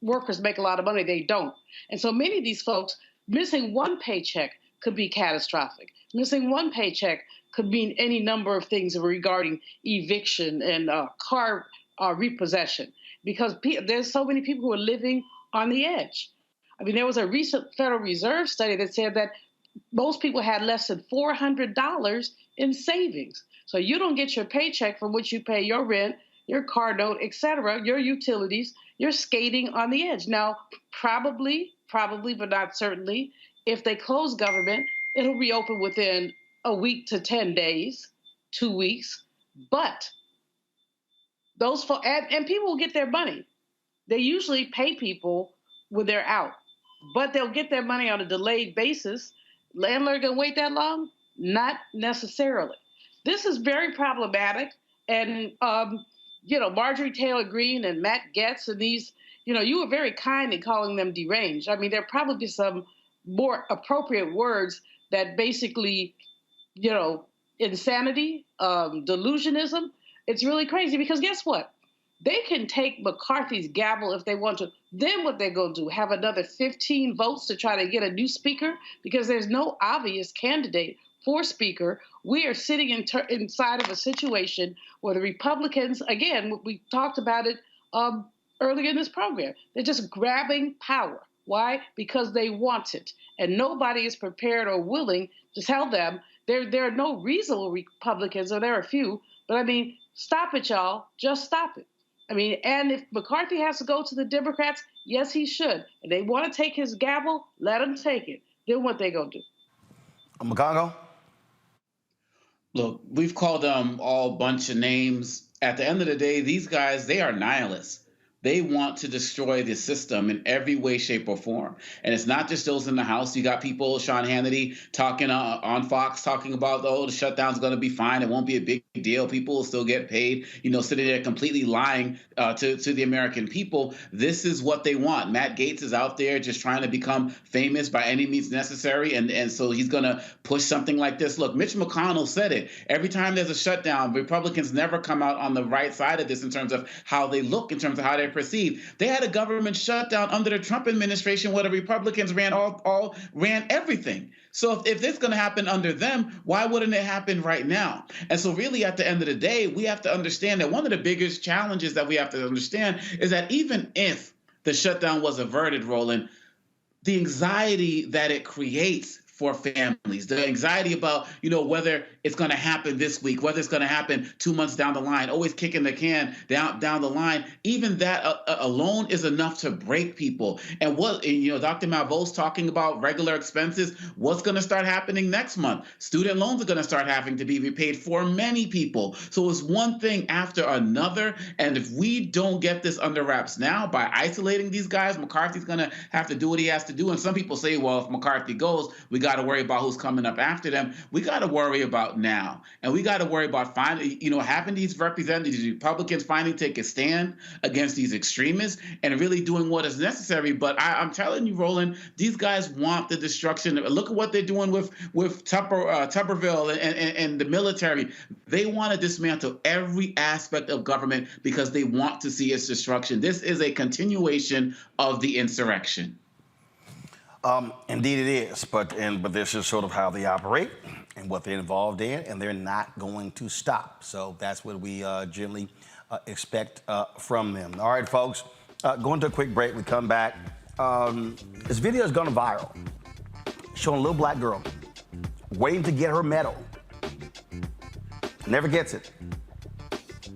S11: workers make a lot of money. They don't. And so many of these folks, missing one paycheck could be catastrophic. Missing one paycheck could mean any number of things regarding eviction and car repossession, because there's so many people who are living on the edge. I mean, there was a recent Federal Reserve study that said that most people had less than $400 in savings. So you don't get your paycheck from which you pay your rent, your car note, et cetera, your utilities. You're skating on the edge. Now, probably, but not certainly, if they close government, it'll reopen within a week to 10 days, 2 weeks. But those folks, and people will get their money. They usually pay people when they're out, but they'll get their money on a delayed basis. Landlord gonna wait that long? Not necessarily. This is very problematic. And, Marjorie Taylor Greene and Matt Gaetz and these, you were very kind in calling them deranged. I mean, there are probably some more appropriate words that basically, insanity, delusionism. It's really crazy because guess what? They can take McCarthy's gavel if they want to. Then what they're going to do, have another 15 votes to try to get a new speaker? Because there's no obvious candidate for speaker. We are sitting inside of a situation where the Republicans, again, we talked about it early in this program. They're just grabbing power. Why? Because they want it. And nobody is prepared or willing to tell them there are no reasonable Republicans, or there are a few, but I mean, stop it, y'all. Just stop it. I mean, and if McCarthy has to go to the Democrats, yes, he should. And they want to take his gavel, let him take it. Then what they gonna do?
S8: McConaughey?
S12: Look, we've called them all a bunch of names. At the end of the day, these guys, they are nihilists. They want to destroy the system in every way, shape, or form. And it's not just those in the House. You got people, Sean Hannity, talking on Fox, talking about, oh, the shutdown's going to be fine. It won't be a big deal. People will still get paid, sitting there completely lying to the American people. This is what they want. Matt Gaetz is out there just trying to become famous by any means necessary. And so he's going to push something like this. Look, Mitch McConnell said it. Every time there's a shutdown, Republicans never come out on the right side of this in terms of how they look, in terms of how they're perceived. They had a government shutdown under the Trump administration where the Republicans ran everything. So if this is going to happen under them, why wouldn't it happen right now? And so really at the end of the day, we have to understand that one of the biggest challenges that we have to understand is that even if the shutdown was averted, Roland, the anxiety that it creates for families, the anxiety about, whether it's going to happen this week, whether it's going to happen 2 months down the line, always kicking the can down the line, even that alone is enough to break people. And Dr. Malveau's talking about regular expenses. What's going to start happening next month? Student loans are going to start having to be repaid for many people. So it's one thing after another. And if we don't get this under wraps now by isolating these guys, McCarthy's going to have to do what he has to do. And some people say, well, if McCarthy goes, we got to worry about who's coming up after them. We got to worry about now. And we got to worry about finally, having these representatives, Republicans finally take a stand against these extremists and really doing what is necessary. But I'm telling you, Roland, these guys want the destruction. Look at what they're doing with Tuberville and the military. They want to dismantle every aspect of government because they want to see its destruction. This is a continuation of the insurrection.
S8: Indeed it is, but this is sort of how they operate and what they're involved in, and they're not going to stop. So that's what we generally expect from them. All right, folks, going to a quick break. We come back. This video has gone viral, showing a little black girl waiting to get her medal. Never gets it.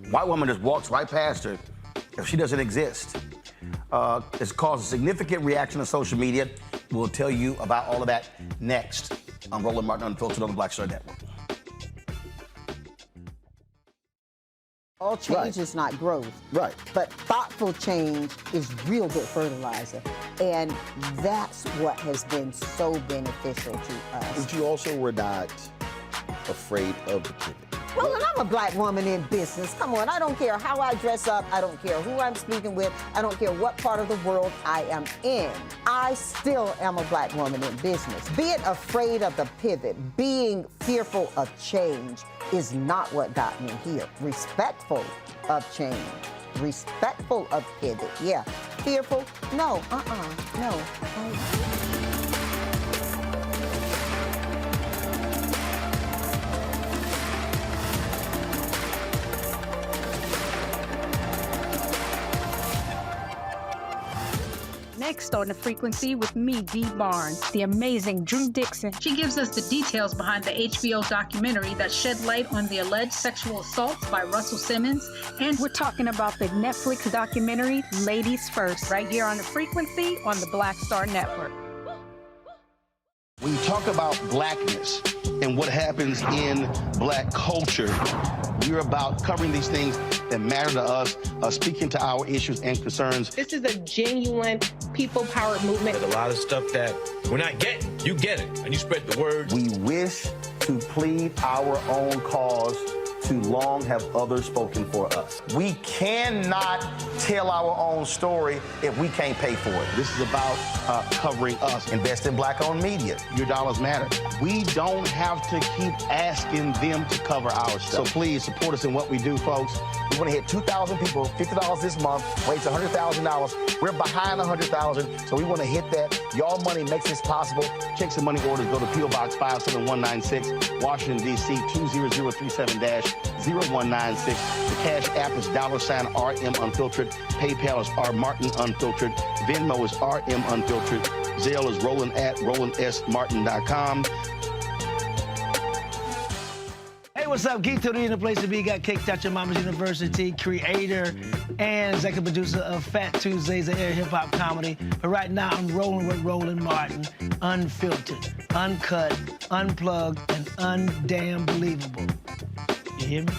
S8: White woman just walks right past her if she doesn't exist. It's caused a significant reaction on social media. We'll tell you about all of that next on Roland Martin Unfiltered on the Black Star Network.
S3: All change is not growth.
S8: Right.
S3: But thoughtful change is real good fertilizer. And that's what has been so beneficial to us.
S4: But you also were not afraid of the pivot.
S3: Well, and I'm a black woman in business. Come on, I don't care how I dress up. I don't care who I'm speaking with. I don't care what part of the world I am in. I still am a black woman in business. Being afraid of the pivot, being fearful of change is not what got me here. Respectful of change, respectful of pivot, yeah. Fearful, no, no.
S5: Next on The Frequency with me, Dee Barnes, the amazing Drew Dixon.
S9: She gives us the details behind the HBO documentary that shed light on the alleged sexual assaults by Russell Simmons.
S5: And we're talking about the Netflix documentary, Ladies First, right here on The Frequency on the Black Star Network.
S8: When you talk about blackness and what happens in black culture, we're about covering these things that matter to us, speaking to our issues and concerns.
S10: This is a genuine people-powered movement.
S13: There's a lot of stuff that we're not getting. You get it, and you spread the word.
S8: We wish to plead our own cause. Too long have others spoken for us. We cannot tell our own story if we can't pay for it. This is about covering us. Invest in black-owned media. Your dollars matter. We don't have to keep asking them to cover our stuff. So please support us in what we do, folks. We want to hit 2,000 people, $50 this month, raise $100,000. We're behind $100,000, so we want to hit that. Y'all money makes this possible. Check some money orders. Go to P.O. Box 57196, Washington, D.C. 20037-0196. The Cash App is $RM Unfiltered. PayPal is R Martin Unfiltered. Venmo is RM Unfiltered. Zelle is roland@rolandsmartin.com.
S6: Hey, what's up? Geek Tony in the place to be. Got Cake Touch Your Mama's University, creator and executive producer of Fat Tuesdays, the air hip-hop comedy. But right now, I'm rolling with Roland Martin, unfiltered, uncut, unplugged, and undamn believable. You hear me?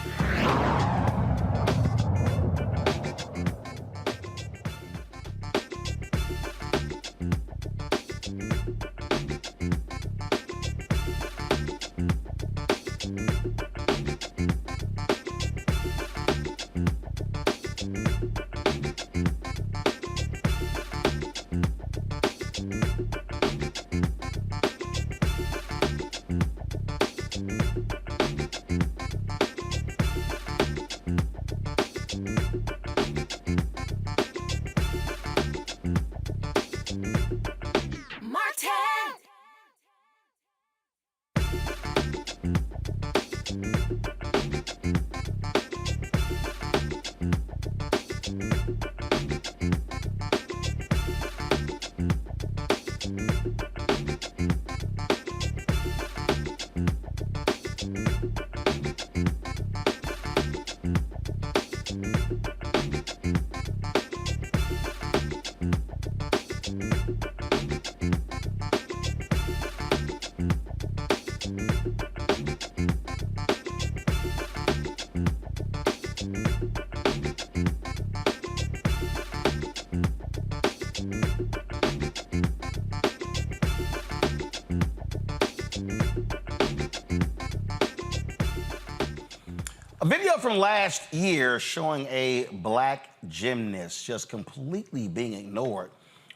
S8: A video from last year showing a black gymnast just completely being ignored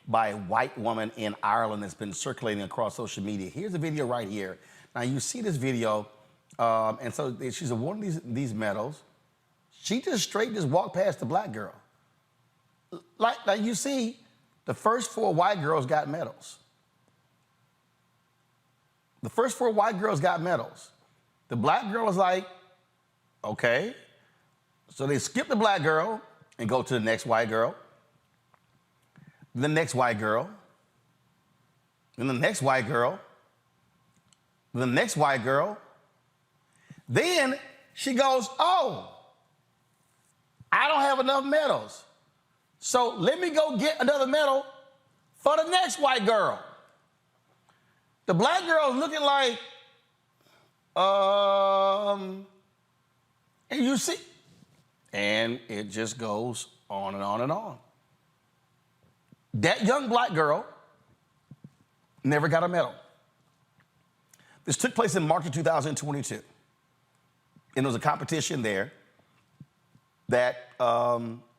S8: by a white woman in Ireland that's been circulating across social media. Here's the video right here. Now you see this video, and so she's awarded these medals. She just straight walked past the black girl. Like you see, the first 4 white girls got medals. The first 4 white girls got medals. The black girl was like, okay. So they skip the black girl and go to the next white girl, the next white girl, then the next white girl, the next white girl. Then she goes, oh, I don't have enough medals. So let me go get another medal for the next white girl. The black girl is looking like, and you see, and it just goes on and on and on. That young black girl never got a medal. This took place in March of 2022. And there was a competition there that,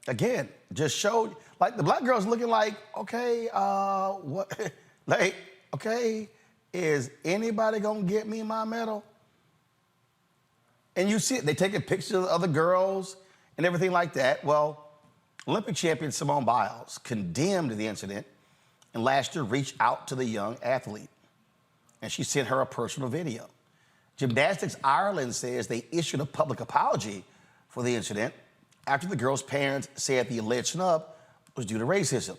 S8: again, just showed, like the black girl's looking like, okay, what, like, okay, is anybody gonna get me my medal? And you see it, they taking pictures of other girls and everything like that. Well, Olympic champion Simone Biles condemned the incident and last year reached out to the young athlete. And she sent her a personal video. Gymnastics Ireland says they issued a public apology for the incident after the girl's parents said the alleged snub was due to racism.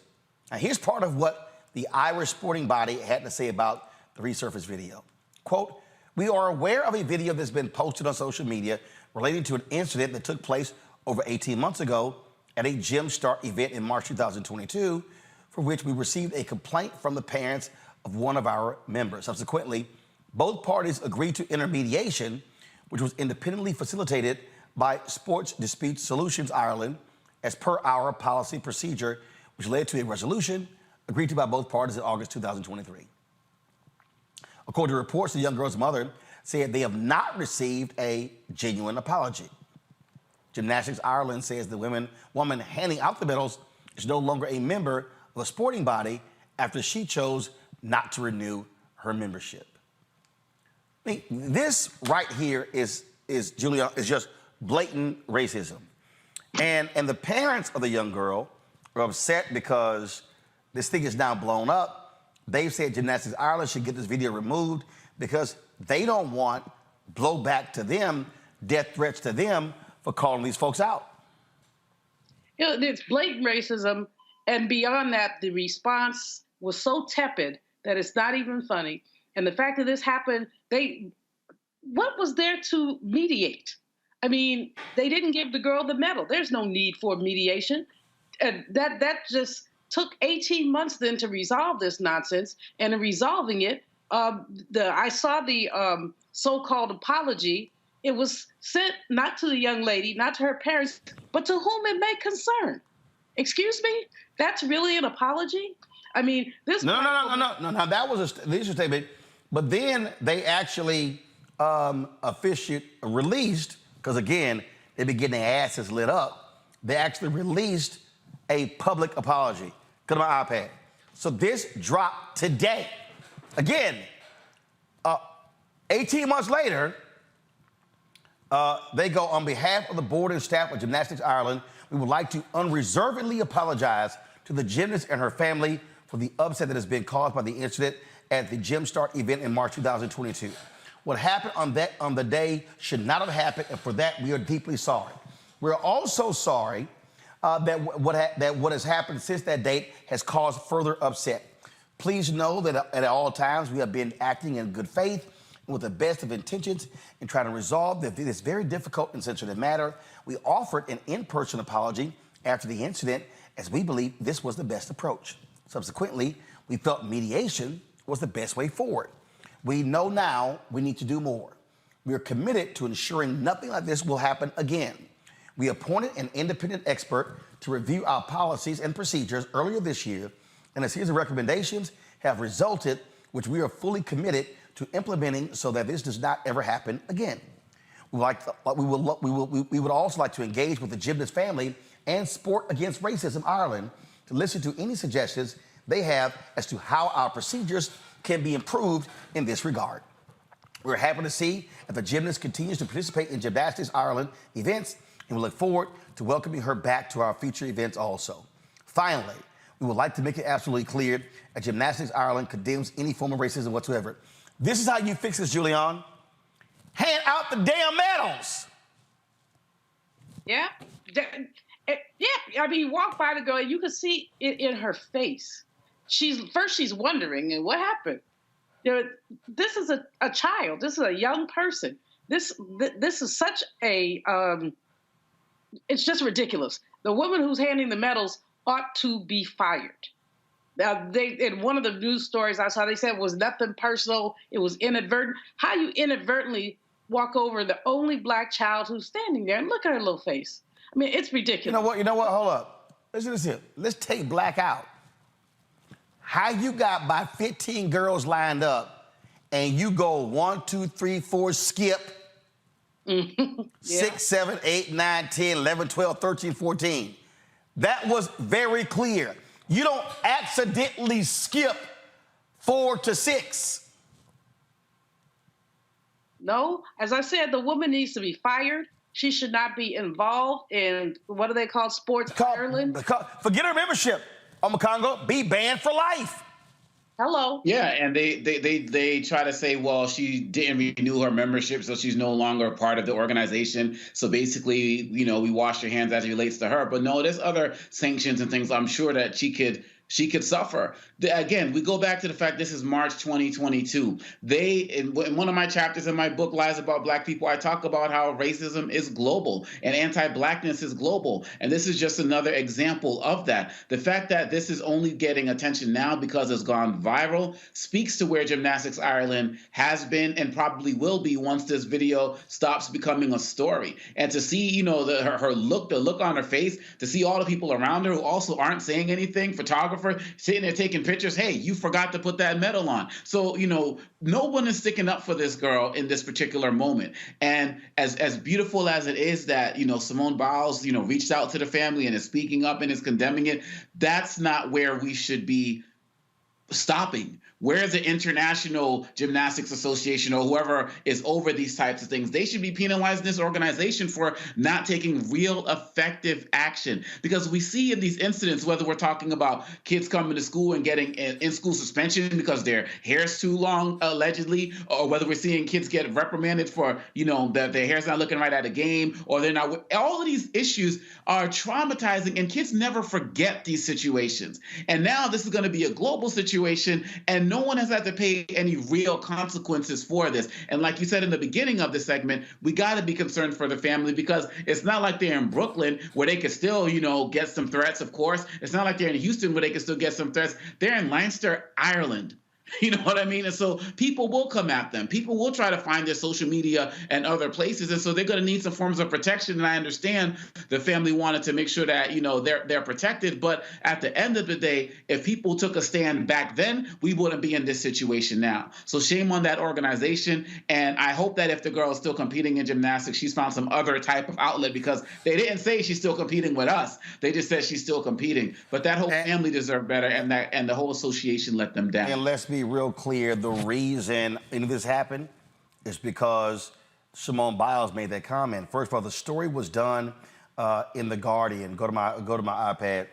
S8: Now, here's part of what the Irish sporting body had to say about the resurfaced video. Quote, we are aware of a video that's been posted on social media relating to an incident that took place over 18 months ago at a Gym Start event in March 2022, for which we received a complaint from the parents of one of our members. Subsequently, both parties agreed to intermediation, which was independently facilitated by Sports Dispute Solutions Ireland as per our policy procedure, which led to a resolution agreed to by both parties in August 2023. According to reports, the young girl's mother said they have not received a genuine apology. Gymnastics Ireland says the woman handing out the medals is no longer a member of a sporting body after she chose not to renew her membership. I mean, this right here is just blatant racism. And the parents of the young girl are upset because this thing is now blown up. They've said Gymnastics Ireland should get this video removed because they don't want blowback to them, death threats to them for calling these folks out.
S11: You know, it's blatant racism, and beyond that, the response was so tepid that it's not even funny. And the fact that this happened, what was there to mediate? I mean, they didn't give the girl the medal. There's no need for mediation. And that just took 18 months then to resolve this nonsense. And in resolving it, I saw the so-called apology. It was sent not to the young lady, not to her parents, but to whom it may concern. Excuse me? That's really an apology? I mean, this...
S8: No. That was the initial statement. But then they actually released, because again, they've been getting their asses lit up. They actually released a public apology. Go to my iPad. So this dropped today. Again, 18 months later, they go, on behalf of the board and staff of Gymnastics Ireland, we would like to unreservedly apologize to the gymnast and her family for the upset that has been caused by the incident at the Gym Start event in March 2022. What happened on the day should not have happened, and for that we are deeply sorry. We're also sorry that what has happened since that date has caused further upset. Please know that at all times we have been acting in good faith and with the best of intentions in trying to resolve this very difficult and sensitive matter. We offered an in-person apology after the incident as we believe this was the best approach. Subsequently, we felt mediation was the best way forward. We know now we need to do more. We are committed to ensuring nothing like this will happen again. We appointed an independent expert to review our policies and procedures earlier this year, and a series of recommendations have resulted, which we are fully committed to implementing so that this does not ever happen again. We would also like to engage with the gymnast family and Sport Against Racism Ireland to listen to any suggestions they have as to how our procedures can be improved in this regard. We're happy to see that the gymnast continues to participate in Gymnastics Ireland events, and we look forward to welcoming her back to our future events also. Finally, we would like to make it absolutely clear that Gymnastics Ireland condemns any form of racism whatsoever. This is how you fix this, Julian. Hand out the damn medals.
S11: Yeah. I mean, you walk by the girl, and you can see it in her face. She's wondering, and what happened? You know, this is a child. This is a young person. This is such a it's just ridiculous. The woman who's handing the medals ought to be fired. Now, in one of the news stories I saw, they said it was nothing personal. It was inadvertent. How you inadvertently walk over the only black child who's standing there and look at her little face? I mean, it's ridiculous.
S8: You know what? Hold up. Listen to this here. Let's take black out. How you got by 15 girls lined up and you go 1, 2, 3, 4, skip, 6, 7, 8, 9, 10, 11, 12, 13, 14. That was very clear. You don't accidentally skip 4 to 6.
S11: No, as I said, the woman needs to be fired. She should not be involved in, what do they call, Sports Ireland?
S8: Forget her membership. Congo, be banned for life.
S11: Hello.
S12: Yeah, and they try to say, well, she didn't renew her membership, so she's no longer a part of the organization. So basically, we wash your hands as it relates to her. But no, there's other sanctions and things I'm sure that she could suffer. Again, we go back to the fact this is March 2022. In one of my chapters in my book, Lies About Black People, I talk about how racism is global and anti-blackness is global. And this is just another example of that. The fact that this is only getting attention now because it's gone viral speaks to where Gymnastics Ireland has been and probably will be once this video stops becoming a story. And to see, her look, the look on her face, to see all the people around her who also aren't saying anything, photographer sitting there taking pictures, hey, you forgot to put that medal on. So, no one is sticking up for this girl in this particular moment. And as beautiful as it is that, Simone Biles, reached out to the family and is speaking up and is condemning it, that's not where we should be stopping. Where's the International Gymnastics Association or whoever is over these types of things? They should be penalizing this organization for not taking real effective action. Because we see in these incidents, whether we're talking about kids coming to school and getting in-school suspension because their hair's too long, allegedly, or whether we're seeing kids get reprimanded for, that their hair's not looking right at a game, or they're not. All of these issues are traumatizing, and kids never forget these situations. And now this is going to be a global situation, and no one has had to pay any real consequences for this. And like you said in the beginning of the segment, we got to be concerned for the family, because it's not like they're in Brooklyn where they could still, get some threats, of course. It's not like they're in Houston where they could still get some threats. They're in Leinster, Ireland. You know what I mean? And so people will come at them. People will try to find their social media and other places. And so they're going to need some forms of protection. And I understand the family wanted to make sure that, they're protected. But at the end of the day, if people took a stand back then, we wouldn't be in this situation now. So shame on that organization. And I hope that if the girl is still competing in gymnastics, she's found some other type of outlet, because they didn't say she's still competing with us. They just said she's still competing. But that whole family deserved better, and the whole association let them down.
S8: And let's be real clear, the reason any of this happened is because Simone Biles made that comment. First of all, the story was done in The Guardian. Go to my iPad.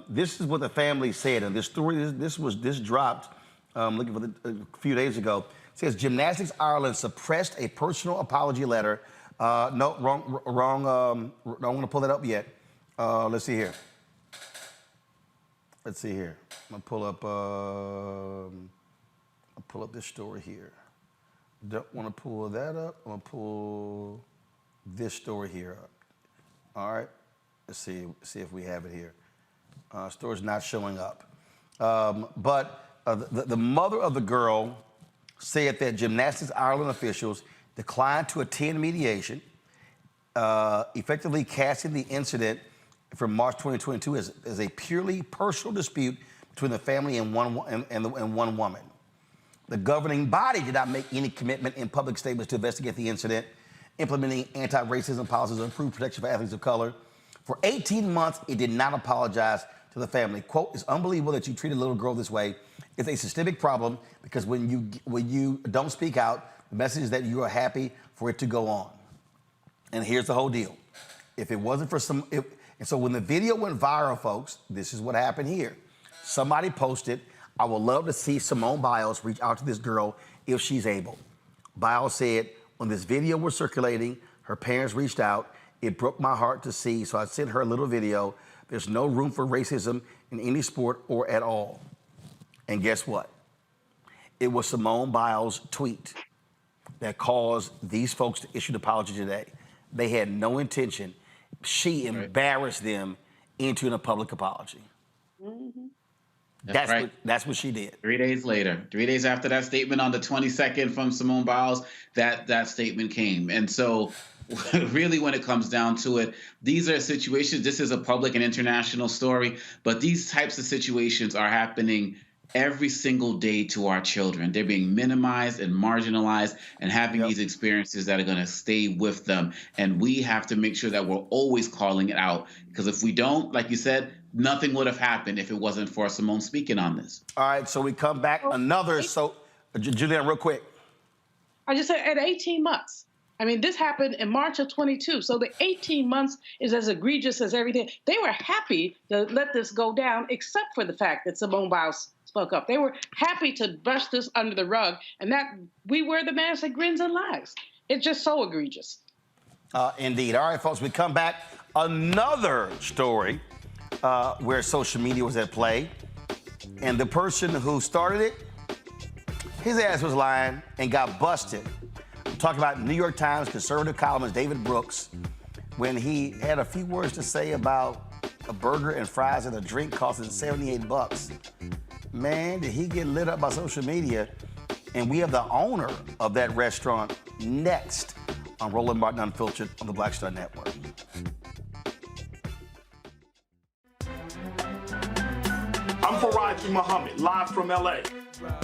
S8: This is what the family said. And this story, this dropped, looking for a few days ago. It says, Gymnastics Ireland suppressed a personal apology letter. No, wrong. I don't want to pull that up yet. Let's see here. Let's see here. I'm gonna pull up this story here. Don't want to pull that up. I'm gonna pull this story here up. All right. Let's see if we have it here. Story's not showing up. But the mother of the girl said that Gymnastics Ireland officials declined to attend mediation, effectively casting the incident from March 2022 as a purely personal dispute between the family and one woman. The governing body did not make any commitment in public statements to investigate the incident, implementing anti-racism policies to improve protection for athletes of color. For 18 months, it did not apologize to the family. Quote, it's unbelievable that you treat a little girl this way. It's a systemic problem, because when you don't speak out, the message is that you are happy for it to go on. And here's the whole deal. If it wasn't for and so when the video went viral, folks, this is what happened here. Somebody posted, I would love to see Simone Biles reach out to this girl if she's able. Biles said, when this video was circulating, her parents reached out. It broke my heart to see, so I sent her a little video. There's no room for racism in any sport or at all. And guess what? It was Simone Biles' tweet that caused these folks to issue an apology today. They had no intention. She embarrassed them into a public apology.
S12: Mm-hmm.
S8: That's what she did.
S12: 3 days later, 3 days after that statement on the 22nd from Simone Biles, that statement came. And so really, when it comes down to it, these are situations, this is a public and international story, but these types of situations are happening every single day to our children. They're being minimized and marginalized and having these experiences that are going to stay with them. And we have to make sure that we're always calling it out, because if we don't, like you said, nothing would have happened if it wasn't for Simone speaking on this.
S8: All right, so we come back Julianne, real quick.
S11: I just said at 18 months. I mean, this happened in March of 22. So the 18 months is as egregious as everything. They were happy to let this go down, except for the fact that Simone Biles spoke up. They were happy to brush this under the rug, and that we wear the mask that grins and lies. It's just so egregious.
S8: Indeed. All right, folks, we come back. Another story where social media was at play, and the person who started it, his ass was lying and got busted. I'm talking about New York Times conservative columnist David Brooks, when he had a few words to say about a burger and fries and a drink costing $78. Man, did he get lit up by social media. And we have the owner of that restaurant next on Roland Martin Unfiltered on the Black Star Network.
S14: I'm Faraji Muhammad, live from LA.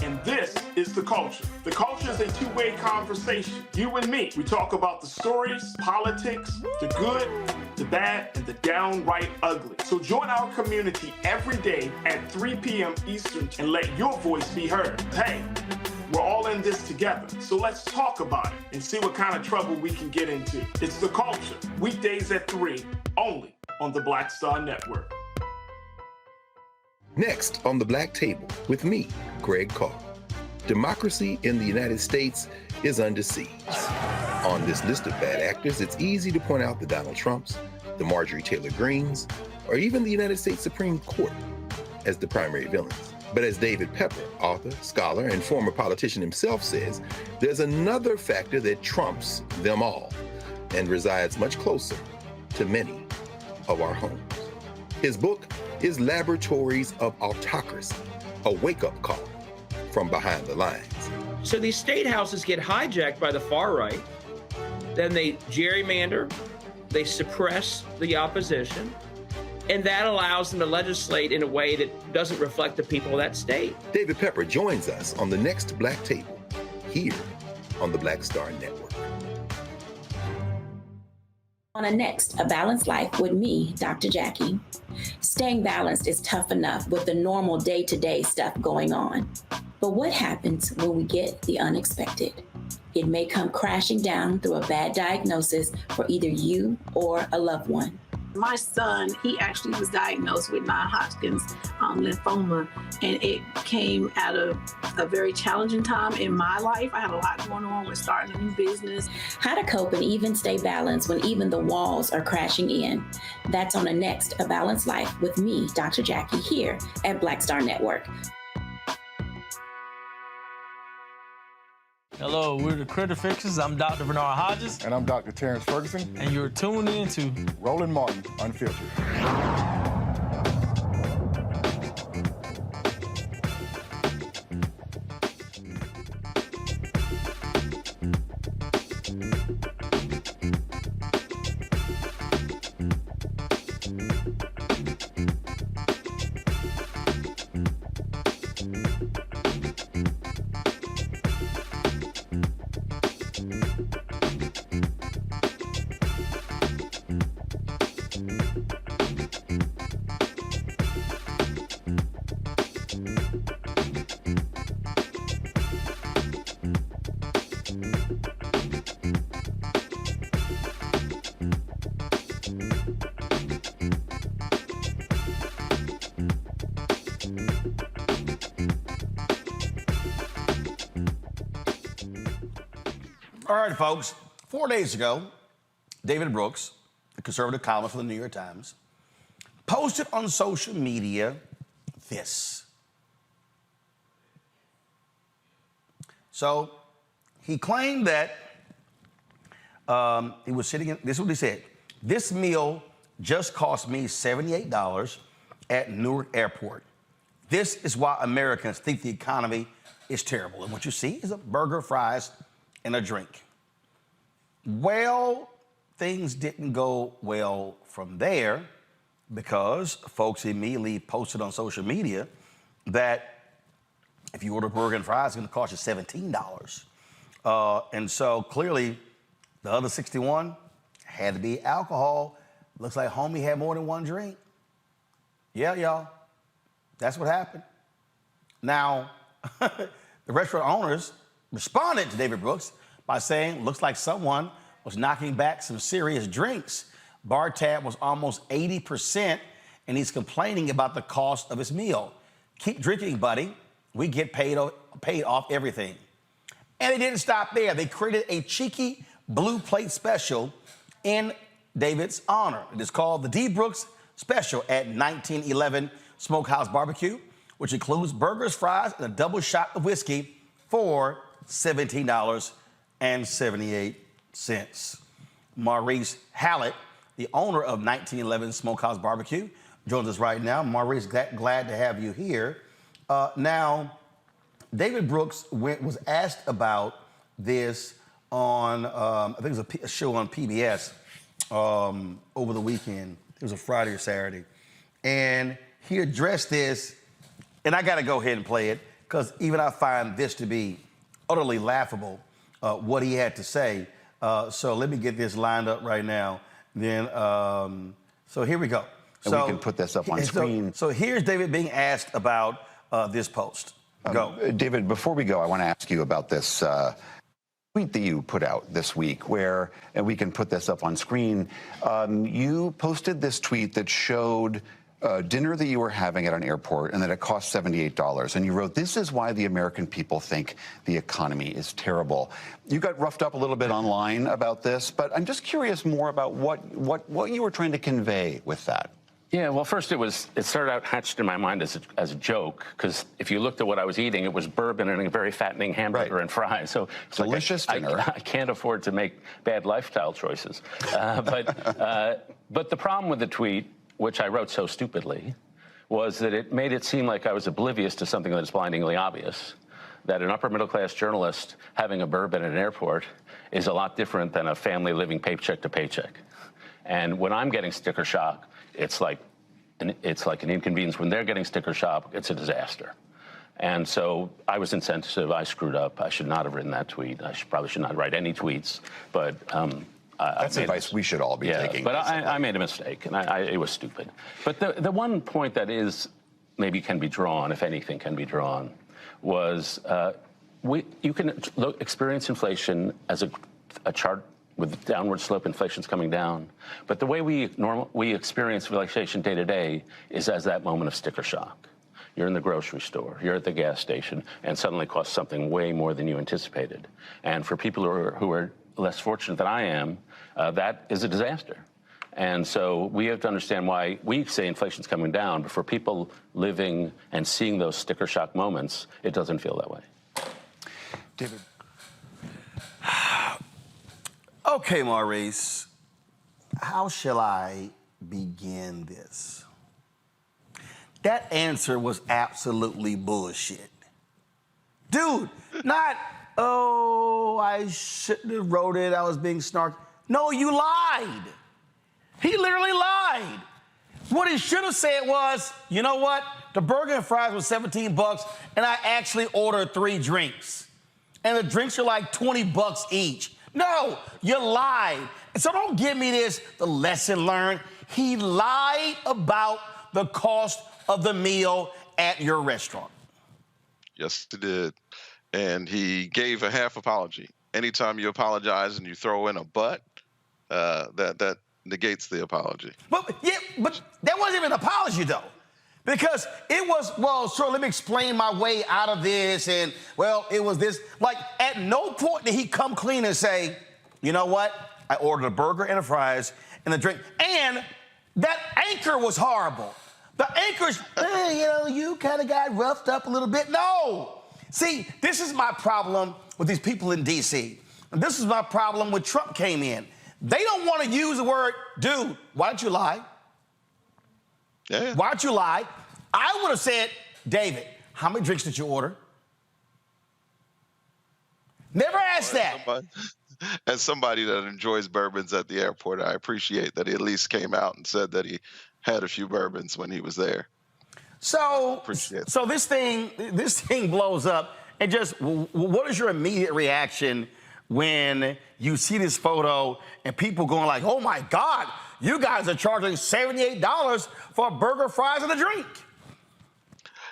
S14: And this is The Culture. The Culture is a two-way conversation. You and me. We talk about the stories, politics, the good, the bad, and the downright ugly. So join our community every day at 3 p.m. Eastern and let your voice be heard. Hey, we're all in this together. So let's talk about it and see what kind of trouble we can get into. It's The Culture. Weekdays at 3, only on the Black Star Network.
S7: Next on the Black Table with me, Greg Carr. Democracy in the United States is under siege. On this list of bad actors, it's easy to point out the Donald Trumps, the Marjorie Taylor Greens, or even the United States Supreme Court as the primary villains. But as David Pepper, author, scholar, and former politician himself says, there's another factor that trumps them all and resides much closer to many of our homes. His book is Laboratories of Autocracy, a wake-up call from behind the lines.
S23: So these state houses get hijacked by the far right, then they gerrymander, they suppress the opposition, and that allows them to legislate in a way that doesn't reflect the people of that state.
S7: David Pepper joins us on the next Black Table, here on the Black Star Network.
S15: On a next, A Balanced Life with me, Dr. Jackie. Staying balanced is tough enough with the normal day-to-day stuff going on. But what happens when we get the unexpected? It may come crashing down through a bad diagnosis for either you or a loved one.
S16: My son, he actually was diagnosed with non-Hodgkin's lymphoma, and it came at a very challenging time in my life. I had a lot going on with starting a new business.
S15: How to cope and even stay balanced when even the walls are crashing in. That's on the next A Balanced Life with me, Dr. Jackie, here at Black Star Network.
S18: Hello, we're the Critter Fixers. I'm Dr. Bernard Hodges.
S19: And I'm Dr. Terrence Ferguson.
S18: And you're tuned in to
S19: Roland Martin Unfiltered.
S8: All right, folks. 4 days ago, David Brooks, the conservative columnist for the New York Times, posted on social media this. So he claimed that he was sitting in, this is what he said, this meal just cost me $78 at Newark Airport. This is why Americans think the economy is terrible. And what you see is a burger, fries, and a drink. Well, things didn't go well from there because folks immediately posted on social media that if you order a burger and fries, it's gonna cost you $17. And so clearly the other 61 had to be alcohol. Looks like homie had more than one drink. Yeah, y'all, that's what happened. Now, the restaurant owners responded to David Brooks by saying, looks like someone was knocking back some serious drinks. Bar tab was almost 80%, and he's complaining about the cost of his meal. Keep drinking, buddy. We get paid off everything. And they didn't stop there. They created a cheeky blue plate special in David's honor. It is called the D. Brooks Special at 1911 Smoke House BBQ, which includes burgers, fries, and a double shot of whiskey for $17.78. Maurice Hallett, the owner of 1911 Smokehouse BBQ, joins us right now. Maurice, glad to have you here. Now, David Brooks was asked about this on, I think it was a show on PBS over the weekend. It was a Friday or Saturday. And he addressed this, and I got to go ahead and play it. because even I find this to be utterly laughable, what he had to say. So let me get this lined up right now. Then, so here we go.
S1: And we can put this up on screen.
S8: So here's David being asked about this post. Go.
S1: David, before we go, I want to ask you about this tweet that you put out this week where, and we can put this up on screen, you posted this tweet that showed dinner that you were having at an airport and that it cost $78. And you wrote, "This is why the American people think the economy is terrible." You got roughed up a little bit online about this, but I'm just curious more about what you were trying to convey with that.
S17: Yeah, well, first it started out hatched in my mind as a joke, because if you looked at what I was eating, it was bourbon and a very fattening hamburger and fries. So it's
S1: delicious dinner.
S17: I can't afford to make bad lifestyle choices. But the problem with the tweet, which I wrote so stupidly, was that it made it seem like I was oblivious to something that is blindingly obvious, that an upper middle class journalist having a bourbon at an airport is a lot different than a family living paycheck to paycheck. And when I'm getting sticker shock, it's like an inconvenience. When they're getting sticker shock, it's a disaster. And so I was insensitive. I screwed up. I should not have written that tweet. I probably should not write any tweets. But
S1: that's advice we should all be taking.
S17: But I made a mistake, and it was stupid. But the one point that is maybe can be drawn, if anything can be drawn, was you can experience inflation as a chart with downward slope. Inflation's coming down, but the way we experience inflation day to day is as that moment of sticker shock. You're in the grocery store, you're at the gas station, and suddenly costs something way more than you anticipated. And for people who are less fortunate than I am, that is a disaster. And so we have to understand why we say inflation's coming down, but for people living and seeing those sticker shock moments, it doesn't feel that way.
S1: David.
S8: Okay, Maurice, how shall I begin this? That answer was absolutely bullshit. Dude, not, oh, I shouldn't have wrote it, I was being snarky. No, you lied. He literally lied. What he should have said was, you know what? The burger and fries was $17, and I actually ordered 3 drinks. And the drinks are like $20 each. No, you lied. And so don't give me this, the lesson learned. He lied about the cost of the meal at your restaurant.
S20: Yes, he did. And he gave a half apology. Anytime you apologize and you throw in a but, that negates the apology.
S8: But that wasn't even an apology, though. Because it was, well, sure, let me explain my way out of this, and, well, it was this. Like, at no point did he come clean and say, you know what? I ordered a burger and a fries and a drink. And that anchor was horrible. The anchor's, you kind of got roughed up a little bit. No. See, this is my problem with these people in D.C. And this is my problem when Trump came in. They don't want to use the word, dude, why don't you lie?
S20: Yeah.
S8: Why don't you lie? I would have said, David, how many drinks did you order? Never asked that.
S20: As somebody that enjoys bourbons at the airport, I appreciate that he at least came out and said that he had a few bourbons when he was there.
S8: So this thing blows up. And just, what is your immediate reaction when you see this photo and people going like, oh my God, you guys are charging $78 for a burger, fries, and a drink?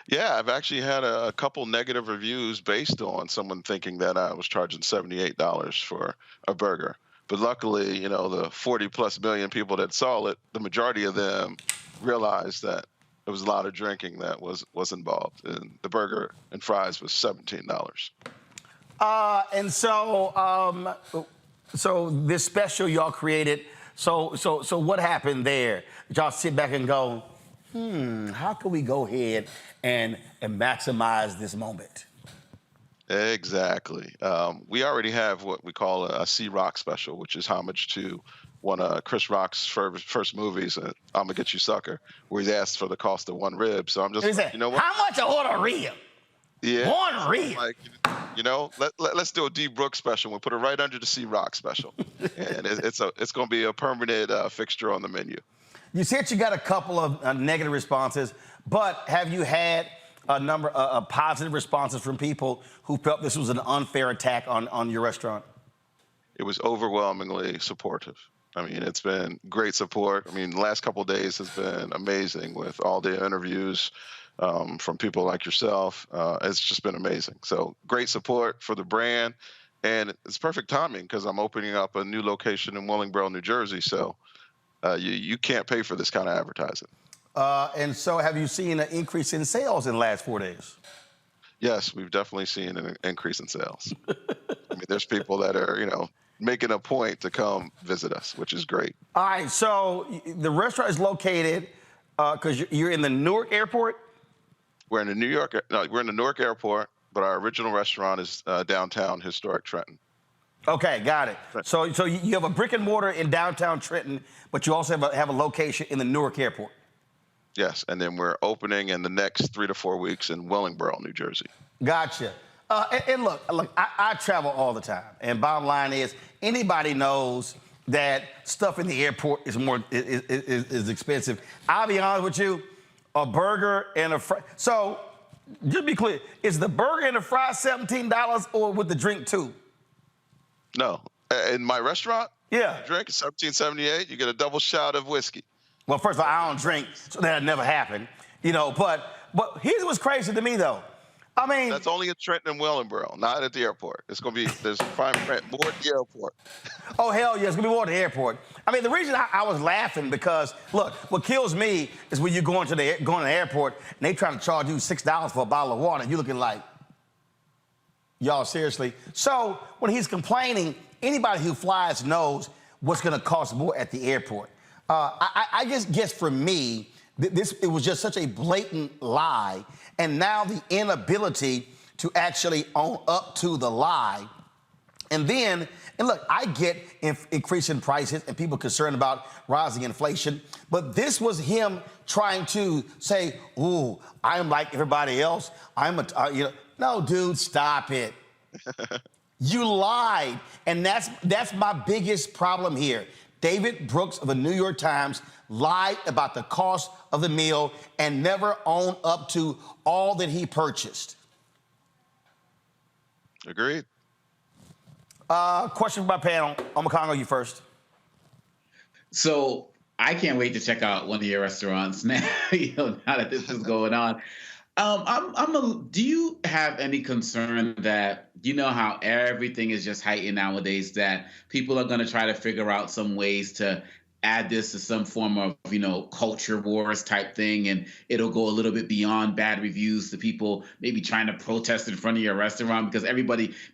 S20: Yeah, I've actually had a couple negative reviews based on someone thinking that I was charging $78 for a burger. But luckily, the 40+ million people that saw it, the majority of them realized that there was a lot of drinking that was involved. And the burger and fries was $17.
S8: And so this special y'all created, so what happened there? Did y'all sit back and go, how can we go ahead and maximize this moment?
S20: Exactly. We already have what we call a C-Rock special, which is homage to one of Chris Rock's first movies, I'm Gonna Get You Sucker, where he's asked for the cost of 1 rib. So I'm just like, you know what?
S8: How much I order a rib?
S20: Yeah.
S8: 1 rib.
S20: Like, let's do a D. Brooks special. We'll put it right under the C-Rock special. And it's going to be a permanent fixture on the menu.
S8: You said you got a couple of negative responses, but have you had a number of positive responses from people who felt this was an unfair attack on your restaurant?
S20: It was overwhelmingly supportive. I mean, it's been great support. I mean, the last couple of days has been amazing with all the interviews from people like yourself. It's just been amazing. So great support for the brand. And it's perfect timing because I'm opening up a new location in Willingboro, New Jersey. So you can't pay for this kind of advertising.
S8: And so have you seen an increase in sales in the last 4 days?
S20: Yes, we've definitely seen an increase in sales. I mean, there's people that are, making a point to come visit us, which is great.
S8: All right, so the restaurant is located because you're in the Newark Airport?
S20: We're in the Newark Airport, but our original restaurant is downtown historic Trenton.
S8: Okay, got it. So you have a brick and mortar in downtown Trenton, but you also have a location in the Newark Airport.
S20: Yes, and then we're opening in the next 3 to 4 weeks in Willingboro, New Jersey.
S8: Gotcha. And look, I travel all the time, and bottom line is anybody knows that stuff in the airport is expensive. I'll be honest with you, a burger and a fry. So just be clear, is the burger and the fry $17 or with the drink too?
S20: No, in my restaurant,
S8: yeah,
S20: drink is $17.78. You get a double shot of whiskey.
S8: Well, first of all, I don't drink, so that'll never happen, But here's what's crazy to me, though. I mean,
S20: that's only in Trenton and Willingboro, not at the airport. It's going to be there's fine print more at the airport.
S8: Oh hell yeah, it's going to be more at the airport. I mean, the reason I was laughing because look, what kills me is when you going to the airport and they trying to charge you $6 for a bottle of water, and you looking like, y'all seriously? So when he's complaining, anybody who flies knows what's going to cost more at the airport. I just guess for me, it was just such a blatant lie, and now the inability to actually own up to the lie. And look, I get increasing prices and people concerned about rising inflation, but this was him trying to say, "Ooh, I'm like everybody else. No, dude, stop it." You lied, and that's my biggest problem here. David Brooks of the New York Times lied about the cost of the meal and never owned up to all that he purchased.
S20: Agreed.
S8: Question for my panel. Omakongo, you first.
S12: So I can't wait to check out one of your restaurants now, now that this is going on. Do you have any concern that, how everything is just heightened nowadays, that people are going to try to figure out some ways to add this to some form of, culture wars type thing, and it'll go a little bit beyond bad reviews to people maybe trying to protest in front of your restaurant because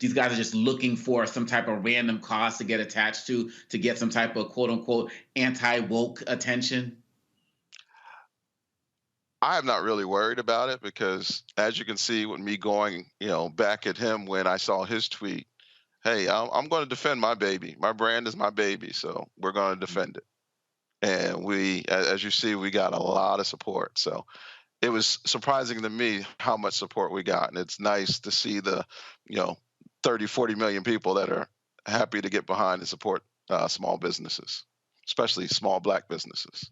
S12: these guys are just looking for some type of random cause to get attached to get some type of quote unquote anti-woke attention?
S20: I am not really worried about it because, as you can see, with me going, back at him when I saw his tweet, hey, I'm going to defend my baby. My brand is my baby, so we're going to defend it. And as you see, we got a lot of support. So it was surprising to me how much support we got, and it's nice to see the, 30, 40 million people that are happy to get behind and support small businesses, especially small Black businesses.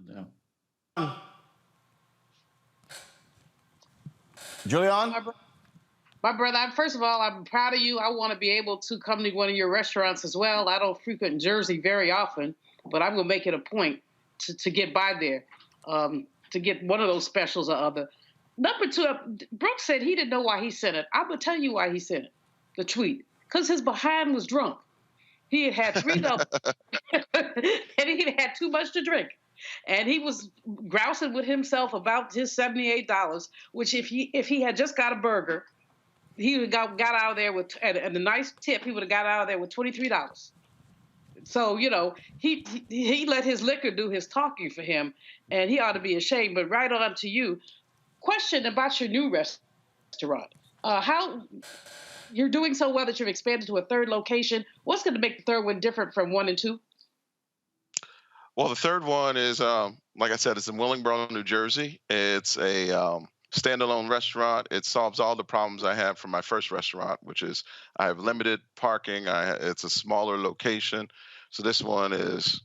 S12: No.
S8: Julian?
S11: My brother, first of all, I'm proud of you. I want to be able to come to one of your restaurants as well. I don't frequent Jersey very often, but I'm going to make it a point to get by there, to get one of those specials or other. Number two, Brooks said he didn't know why he sent it. I'm going to tell you why he sent it, the tweet. Because his behind was drunk. He had 3 doubles, and he had too much to drink. And he was grousing with himself about his $78, which if he had just got a burger, he would have got out of there with, and a nice tip, he would have got out of there with $23. So, he let his liquor do his talking for him, and he ought to be ashamed. But right on to you. Question about your new restaurant. How you're doing so well that you've expanded to a 3rd location. What's going to make the 3rd one different from 1 and 2?
S20: Well, the 3rd one is, like I said, it's in Willingboro, New Jersey. It's a standalone restaurant. It solves all the problems I had from my first restaurant, which is I have limited parking. It's a smaller location. So this one is,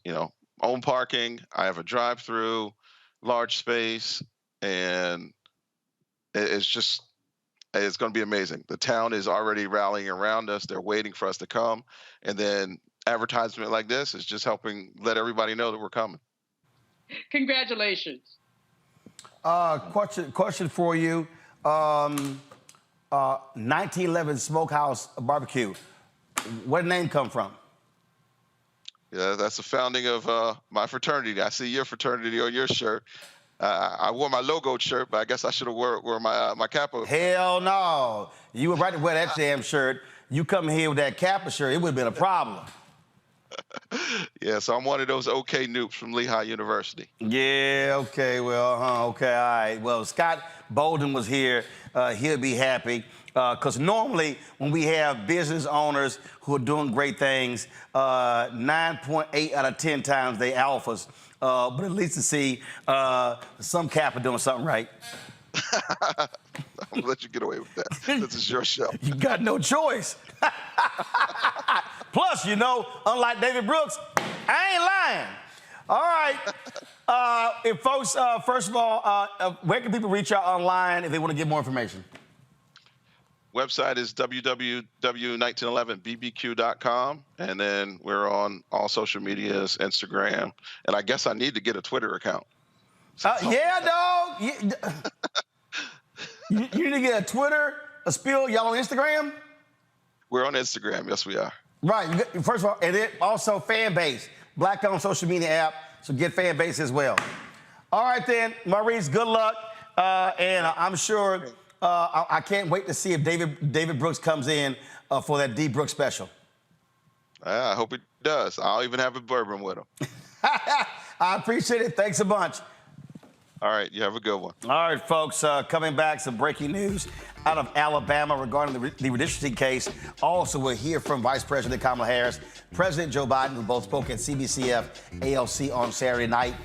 S20: own parking. I have a drive-through, large space, and it's going to be amazing. The town is already rallying around us. They're waiting for us to come. And then advertisement like this is just helping let everybody know that we're coming.
S11: Congratulations.
S8: Question for you. 1911 Smoke House BBQ. Where did the name come from?
S20: Yeah, that's the founding of my fraternity. I see your fraternity on your shirt. I wore my logo shirt, but I guess I should have wore my Kappa.
S8: Hell no. You were right to wear that damn shirt. You come here with that Kappa shirt, it would have been a problem.
S20: Yeah, so I'm one of those OK noobs from Lehigh University.
S8: Yeah, okay, well, okay, all right. Well, Scott Bolden was here. He'll be happy. Because normally when we have business owners who are doing great things, 9.8 out of 10 times they alphas. But at least to see some Kappa doing something right.
S20: I'm gonna let you get away with that. This is your show.
S8: You got no choice. Plus, you know, unlike David Brooks, I ain't lying. All right. If folks, first of all, where can people reach out online if they want to get more information?
S20: Website is www.1911bbq.com. And then we're on all social medias, Instagram. And I guess I need to get a Twitter account.
S8: Yeah, dog. You need to get a Twitter, a Spill. Y'all on Instagram?
S20: We're on Instagram. Yes, we are.
S8: Right. First of all, and then also fan base. Black-owned social media app. So get fan base as well. All right, then. Maurice, good luck. And I'm sure I can't wait to see if David Brooks comes in for that D. Brooks special.
S20: I hope it does. I'll even have a bourbon with him.
S8: I appreciate it. Thanks a bunch.
S20: All right, you have a good one.
S8: All right, folks, coming back, some breaking news out of Alabama regarding the redistricting case. Also, we'll hear from Vice President Kamala Harris, President Joe Biden, who both spoke at CBCF ALC on Saturday night.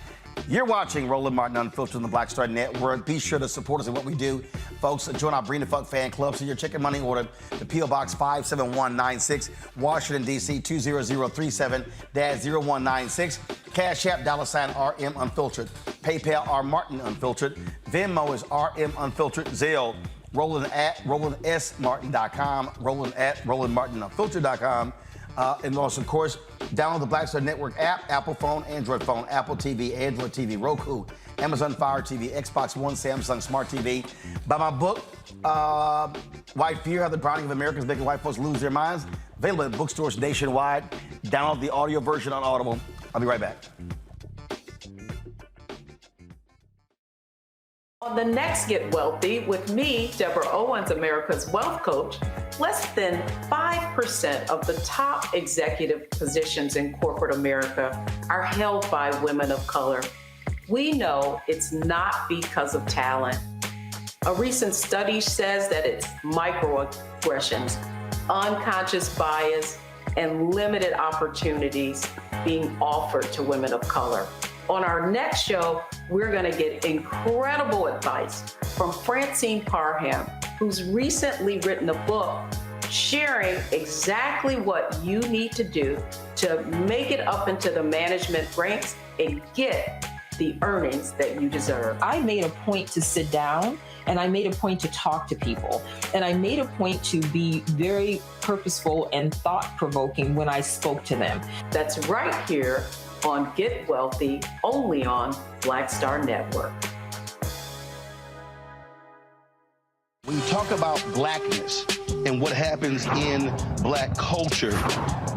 S8: You're watching Roland Martin Unfiltered on the Black Star Network. Be sure to support us in what we do. Folks, join our Bring the Fuck fan club. So your chicken money order to P.O. Box 57196, Washington, D.C. 20037-0196. Cash App, $RM Unfiltered. PayPal, R Martin Unfiltered. Venmo is RM Unfiltered. Zelle, Roland at RolandSMartin.com. Roland at RolandMartinUnfiltered.com. And also, of course, download the Black Star Network app, Apple phone, Android phone, Apple TV, Android TV, Roku, Amazon Fire TV, Xbox One, Samsung Smart TV. Buy my book, White Fear, How the Browning of America is Making White Folks Lose Their Minds. Available at bookstores nationwide. Download the audio version on Audible. I'll be right back.
S2: On the next Get Wealthy with me, Deborah Owens, America's Wealth Coach, less than 5% of the top executive positions in corporate America are held by women of color. We know it's not because of talent. A recent study says that it's microaggressions, unconscious bias, and limited opportunities being offered to women of color. On our next show, we're going to get incredible advice from Francine Parham, who's recently written a book sharing exactly what you need to do to make it up into the management ranks and get the earnings that you deserve.
S21: I made a point to sit down and I made a point to talk to people. And I made a point to be very purposeful and thought-provoking when I spoke to them.
S2: That's right here on Get Wealthy, only on Black Star Network.
S8: When you talk about blackness and what happens in black culture,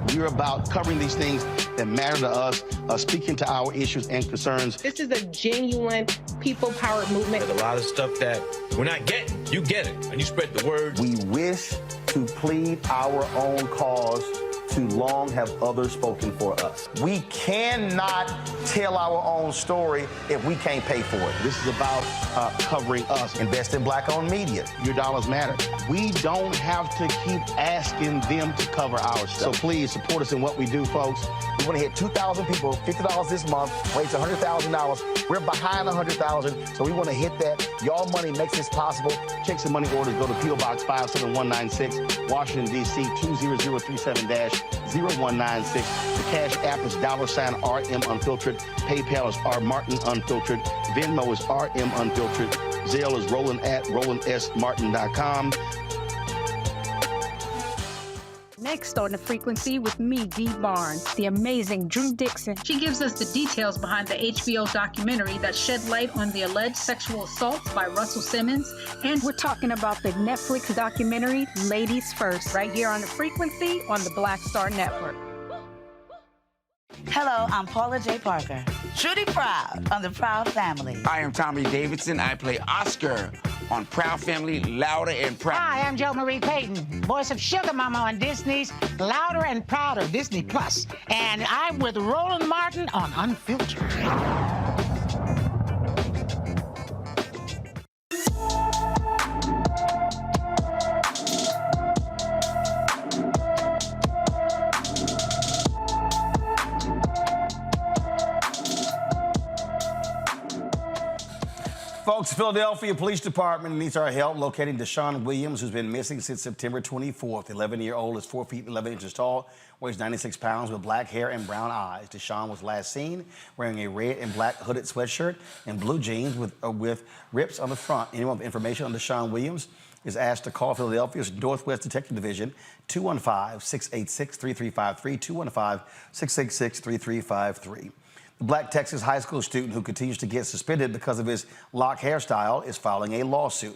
S8: we're about covering these things that matter to us, speaking to our issues and concerns.
S10: This is a genuine people-powered movement.
S13: There's a lot of stuff that we're not getting. You get it, and you spread the word.
S8: We wish to plead our own cause. Too long have others spoken for us. We cannot tell our own story if we can't pay for it. This is about covering us. Invest in black-owned media. Your dollars matter. We don't have to keep asking them to cover our stuff. So please support us in what we do, folks. We want to hit 2,000 people, $50 this month, raise $100,000. We're behind $100,000, so we want to hit that. Y'all money makes this possible. Checks and money orders go to P.O. Box 57196, Washington, D.C. 20037-0196. The Cash App is $RM Unfiltered. PayPal is R Martin Unfiltered. Venmo is RM Unfiltered. Zelle is roland@rolandsmartin.com.
S5: Next on The Frequency with me, Dee Barnes, the amazing Drew Dixon.
S9: She gives us the details behind the HBO documentary that shed light on the alleged sexual assaults by Russell Simmons.
S5: And we're talking about the Netflix documentary, Ladies First, right here on The Frequency on the Black Star Network.
S3: Hello, I'm Paula J. Parker. Trudy Proud on the Proud Family.
S4: I am Tommy Davidson. I play Oscar on Proud Family, Louder and Proud.
S22: Hi, I'm Jo Marie Payton, voice of Sugar Mama on Disney's Louder and Prouder, Disney Plus. And I'm with Roland Martin on Unfiltered.
S8: Folks, Philadelphia Police Department needs our help locating Deshaun Williams, who's been missing since September 24th. The 11-year-old is 4 feet 11 inches tall, weighs 96 pounds, with black hair and brown eyes. Deshaun was last seen wearing a red and black hooded sweatshirt and blue jeans with rips on the front. Anyone with information on Deshaun Williams is asked to call Philadelphia's Northwest Detective Division, 215-686-3353, 215-686-3353. The Black Texas high school student who continues to get suspended because of his lock hairstyle is filing a lawsuit.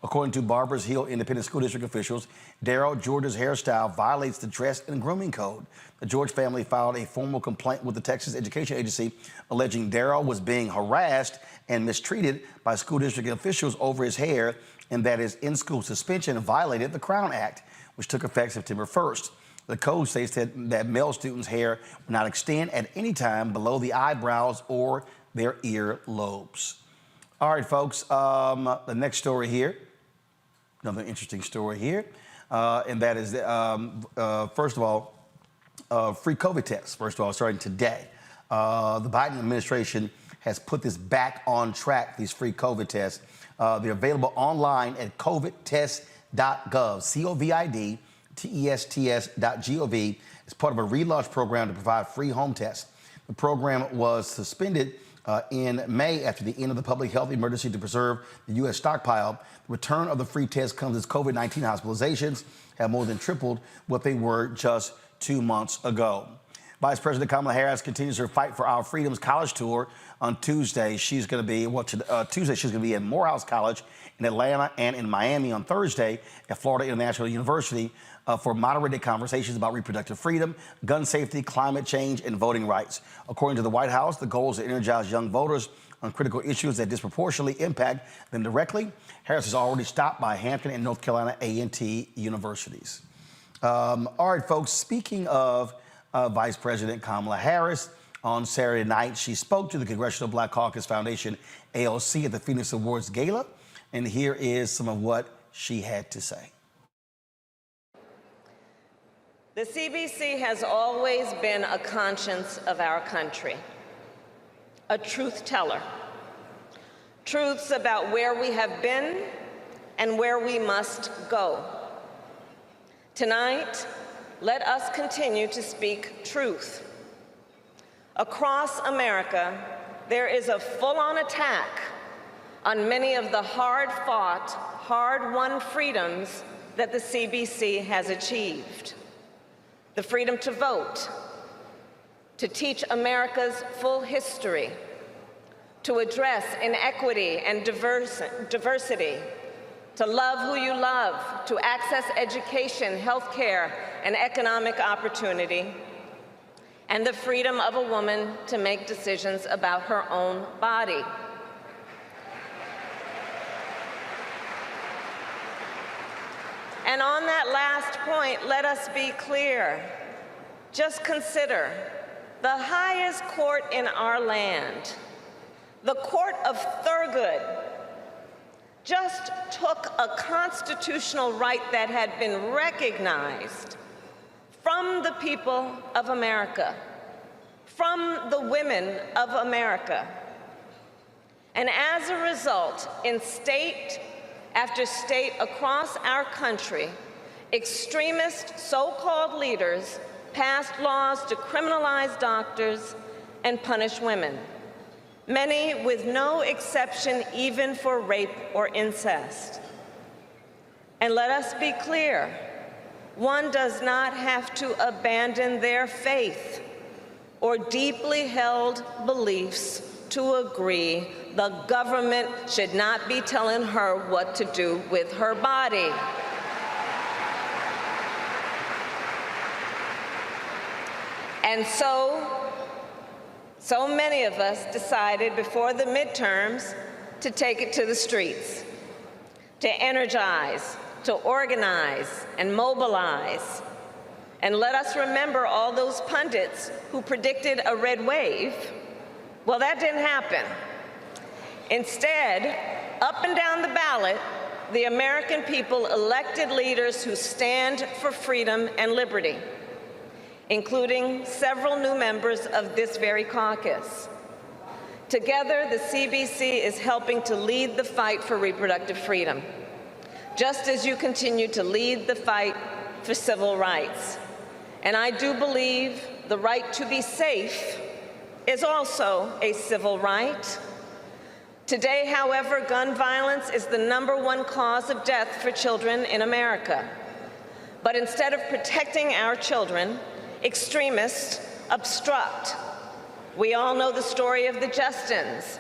S8: According to Barbers Hill Independent School District officials, Daryl George's hairstyle violates the dress and grooming code. The George family filed a formal complaint with the Texas Education Agency alleging Daryl was being harassed and mistreated by school district officials over his hair and that his in-school suspension violated the Crown Act, which took effect September 1st. The code states that male students' hair will not extend at any time below the eyebrows or their ear lobes. All right, folks, the next story here, another interesting story here, and that is, first of all, free COVID tests, first of all, starting today. The Biden administration has put this back on track, these free COVID tests. They're available online at covidtest.gov, covidtests.gov. It's part of a relaunch program to provide free home tests. The program was suspended in May after the end of the public health emergency to preserve the U.S. stockpile. The return of the free test comes as COVID-19 hospitalizations have more than tripled what they were just 2 months ago. Vice President Kamala Harris continues her Fight for Our Freedoms college tour. On Tuesday, she's going to be, Tuesday she's going to be at Morehouse College in Atlanta and in Miami on Thursday at Florida International University for moderated conversations about reproductive freedom, gun safety, climate change, and voting rights. According to the White House, the goal is to energize young voters on critical issues that disproportionately impact them directly. Harris is already stopped by Hampton and North Carolina A&T universities. All right, folks, speaking of Vice President Kamala Harris, on Saturday night, she spoke to the Congressional Black Caucus Foundation, ALC, at the Phoenix Awards Gala. And here is some of what she had to say.
S24: The CBC has always been a conscience of our country, a truth teller. Truths about where we have been and where we must go. Tonight, let us continue to speak truth. Across America, there is a full-on attack on many of the hard-fought, hard-won freedoms that the CBC has achieved. The freedom to vote, to teach America's full history, to address inequity and diversity, to love who you love, to access education, health care, and economic opportunity, and the freedom of a woman to make decisions about her own body. And on that last point, let us be clear. Just consider the highest court in our land, the Court of Thurgood, just took a constitutional right that had been recognized from the people of America, from the women of America. And as a result, in state after state across our country, extremist so-called leaders passed laws to criminalize doctors and punish women. many with no exception even for rape or incest. And let us be clear, one does not have to abandon their faith or deeply held beliefs to agree the government should not be telling her what to do with her body. And so many of us decided before the midterms to take it to the streets, to energize, to organize and mobilize. And let us remember all those pundits who predicted a red wave. Well, that didn't happen. Instead, up and down the ballot, the American people elected leaders who stand for freedom and liberty, including several new members of this very caucus. Together, the CBC is helping to lead the fight for reproductive freedom, just as you continue to lead the fight for civil rights. And I do believe the right to be safe is also a civil right. Today, however, gun violence is the #1 cause of death for children in America. But instead of protecting our children, extremists obstruct. We all know the story of the Justins.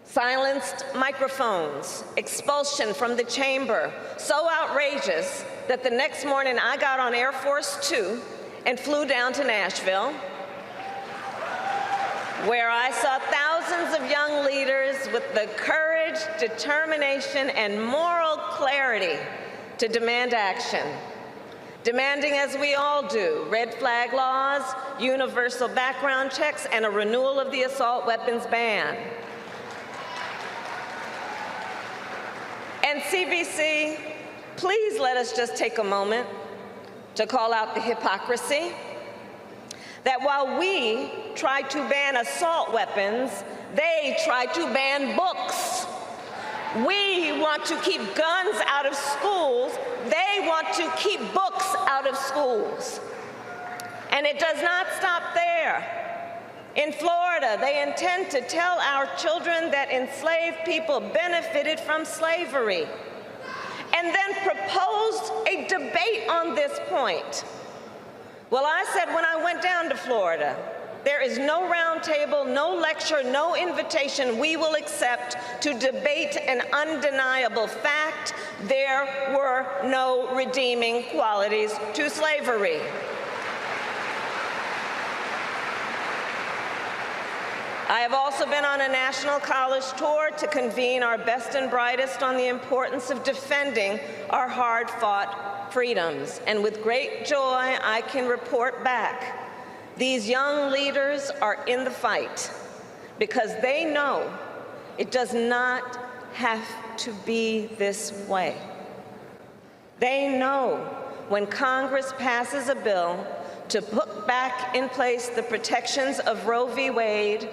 S24: Silenced microphones, expulsion from the chamber, so outrageous that the next morning I got on Air Force 2 and flew down to Nashville, where I saw thousands of young leaders with the courage, determination, and moral clarity to demand action. Demanding, as we all do, red flag laws, universal background checks, and a renewal of the assault weapons ban. And CBC, please let us just take a moment to call out the hypocrisy that while we try to ban assault weapons, they try to ban books. We want to keep guns out of schools. They want to keep books out of schools. And it does not stop there. In Florida, they intend to tell our children that enslaved people benefited from slavery, and then proposed a debate on this point. Well, I said when I went down to Florida, there is no round table, no lecture, no invitation we will accept to debate an undeniable fact: there were no redeeming qualities to slavery. I have also been on a national college tour to convene our best and brightest on the importance of defending our hard-fought freedoms. And with great joy, I can report back, these young leaders are in the fight because they know it does not have to be this way. They know when Congress passes a bill to put back in place the protections of Roe v. Wade,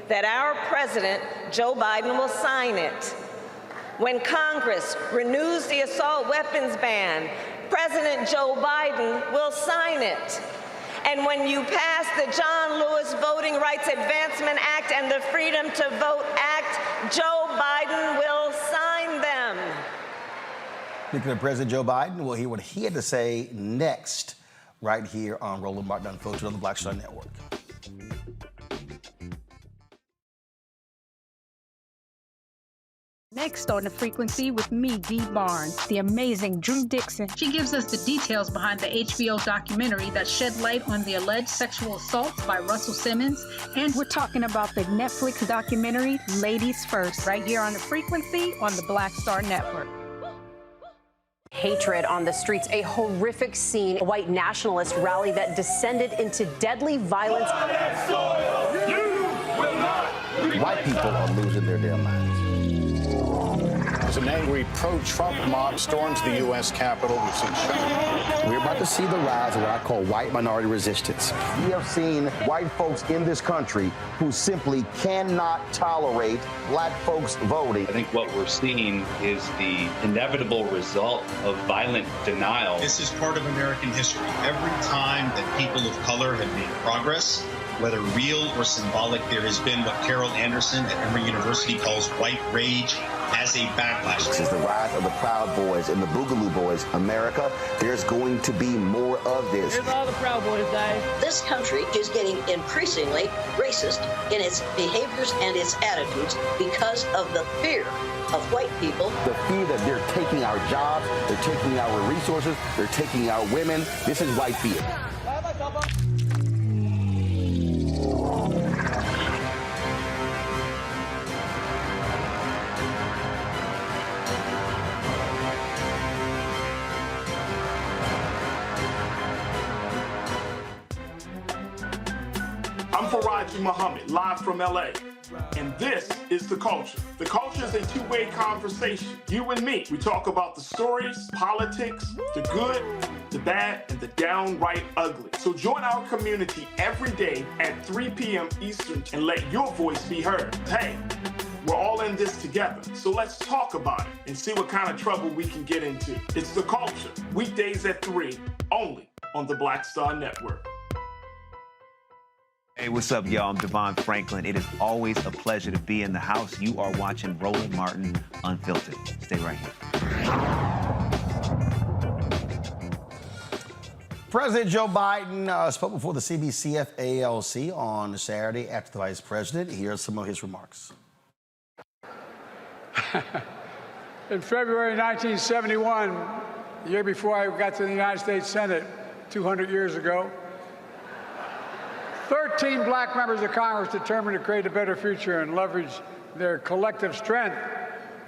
S24: that our president, Joe Biden, will sign it. When Congress renews the assault weapons ban, President Joe Biden will sign it. And when you pass the John Lewis Voting Rights Advancement Act and the Freedom to Vote Act, Joe Biden will sign them.
S8: Speaking of President Joe Biden, we'll hear what he had to say next, right here on Roland Martin Unfiltered on the Black Star Network.
S5: Next on The Frequency with me, Dee Barnes, the amazing Drew Dixon.
S9: She gives us the details behind the HBO documentary that shed light on the alleged sexual assaults by Russell Simmons.
S5: And we're talking about the Netflix documentary, Ladies First, right here on The Frequency on the Black Star Network.
S6: Hatred on the streets, a horrific scene, a white nationalist rally that descended into deadly violence.
S8: White people are losing their damn minds.
S7: as an angry pro-Trump mob storms the U.S. Capitol. We've seen
S8: We're about to see the rise of what I call white minority resistance. We have seen white folks in this country who simply cannot tolerate black folks voting.
S14: I think what we're seeing is the inevitable result of violent denial.
S16: This is part of American history. Every time that people of color have made progress, whether real or symbolic, there has been what Carol Anderson at Emory University calls white rage as a backlash.
S8: This is the rise of the Proud Boys and the Boogaloo Boys. America, there's going to be more of this.
S23: Here's all the Proud Boys, guys. This country is getting increasingly racist in its behaviors and its attitudes because of the fear of white people.
S8: The fear that they're taking our jobs, they're taking our resources, they're taking our women. This is white fear.
S25: I'm Faraji Muhammad, live from LA. And this is The Culture. The Culture is a two-way conversation. You and me. We talk about the stories, politics, the good, the bad, and the downright ugly. So join our community every day at 3 p.m. Eastern and let your voice be heard. Hey, we're all in this together. So let's talk about it and see what kind of trouble we can get into. It's The Culture, weekdays at 3, only on the Black Star Network.
S26: Hey, what's up, y'all? I'm Devon Franklin. It is always a pleasure to be in the house. You are watching Roland Martin Unfiltered. Stay right here.
S8: President Joe Biden spoke before the CBCF-ALC on Saturday after the vice president. Here are some of his remarks.
S27: In February 1971, the year before I got to the United States Senate 200 years ago, 13 black members of Congress determined to create a better future and leverage their collective strength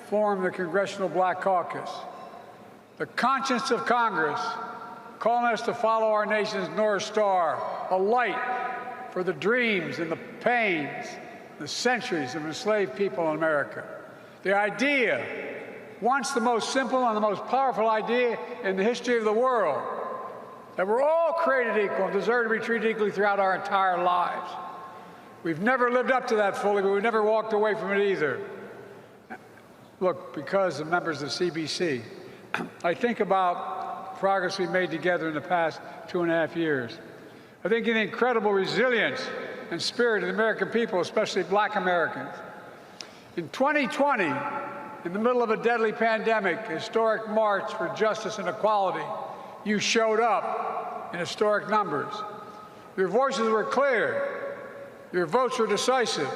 S27: formed the Congressional Black Caucus. The conscience of Congress calling us to follow our nation's North Star, a light for the dreams and the pains, the centuries of enslaved people in America. The idea, once the most simple and the most powerful idea in the history of the world, that we're all created equal and deserve to be treated equally throughout our entire lives. We've never lived up to that fully, but we've never walked away from it either. Look, because of members of CBC, I think about the progress we've made together in the past 2.5 years. I think of the incredible resilience and spirit of the American people, especially black Americans. In 2020, in the middle of a deadly pandemic, a historic march for justice and equality, you showed up in historic numbers. Your voices were clear. Your votes were decisive.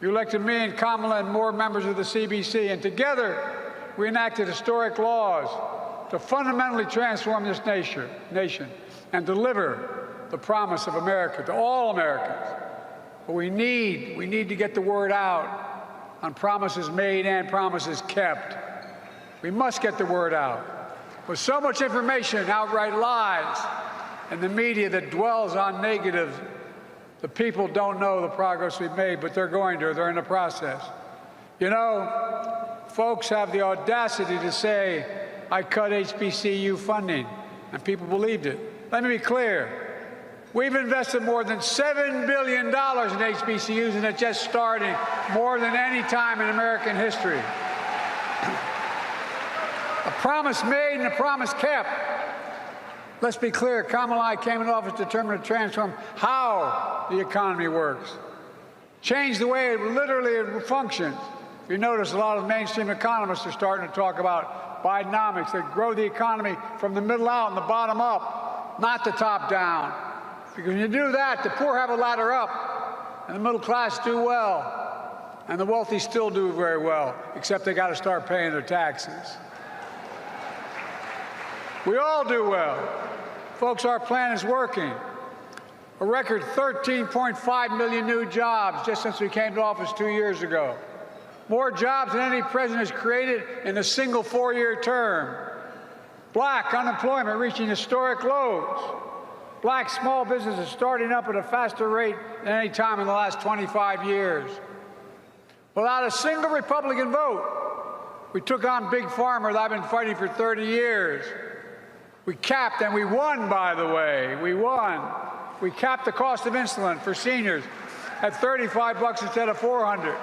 S27: You elected me and Kamala and more members of the CBC, and together we enacted historic laws to fundamentally transform this nation and deliver the promise of America to all Americans. But we need to get the word out on promises made and promises kept. We must get the word out. With so much information, outright lies, and the media that dwells on negatives, the people don't know the progress we've made, but they're going to. They're in the process. You know, folks have the audacity to say, I cut HBCU funding, and people believed it. Let me be clear. We've invested more than $7 billion in HBCUs, and it's just starting, more than any time in American history. A promise made and a promise kept. Let's be clear, Kamala and I came into office determined to transform how the economy works. Change the way it literally functions. If you notice, a lot of mainstream economists are starting to talk about Bidenomics, that grow the economy from the middle out and the bottom up, not the top down. Because when you do that, the poor have a ladder up, and the middle class do well, and the wealthy still do very well, except they got to start paying their taxes. We all do well. Folks, our plan is working. A record 13.5 million new jobs just since we came to office 2 years ago. More jobs than any president has created in a single 4-year term. Black unemployment reaching historic lows. Black small businesses starting up at a faster rate than any time in the last 25 years. Without a single Republican vote, we took on Big Pharma that I've been fighting for 30 years. We capped, and we won, by the way. We won. We capped the cost of insulin for seniors at $35 instead of $400.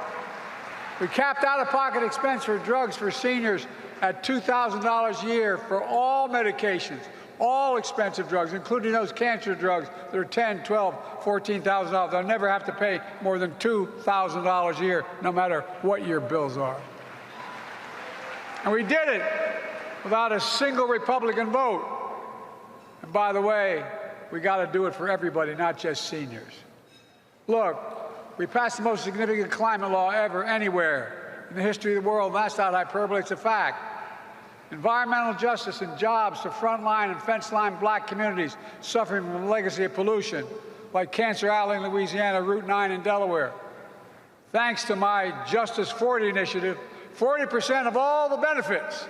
S27: We capped out-of-pocket expense for drugs for seniors at $2,000 a year for all medications, all expensive drugs, including those cancer drugs that are $10,000, $12,000, $14,000. They'll never have to pay more than $2,000 a year, no matter what your bills are. And we did it without a single Republican vote. And by the way, we got to do it for everybody, not just seniors. Look, we passed the most significant climate law ever, anywhere in the history of the world. That's not hyperbole, it's a fact. Environmental justice and jobs to frontline and fence-line black communities suffering from the legacy of pollution, like Cancer Alley in Louisiana, Route 9 in Delaware. Thanks to my Justice 40 initiative, 40% of all the benefits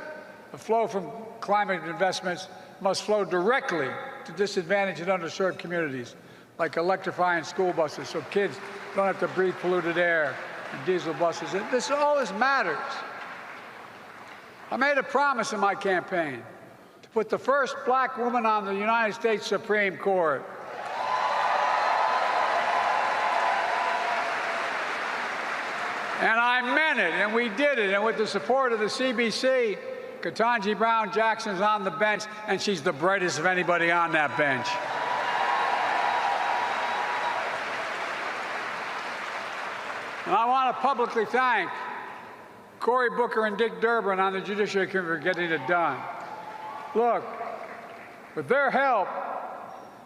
S27: that flow from climate investments must flow directly to disadvantaged and underserved communities, like electrifying school buses so kids don't have to breathe polluted air and diesel buses. All this matters. I made a promise in my campaign to put the first black woman on the United States Supreme Court. And I meant it, and we did it. And with the support of the CBC, Ketanji Brown Jackson's on the bench, and she's the brightest of anybody on that bench. And I want to publicly thank Cory Booker and Dick Durbin on the Judiciary Committee for getting it done. Look, with their help,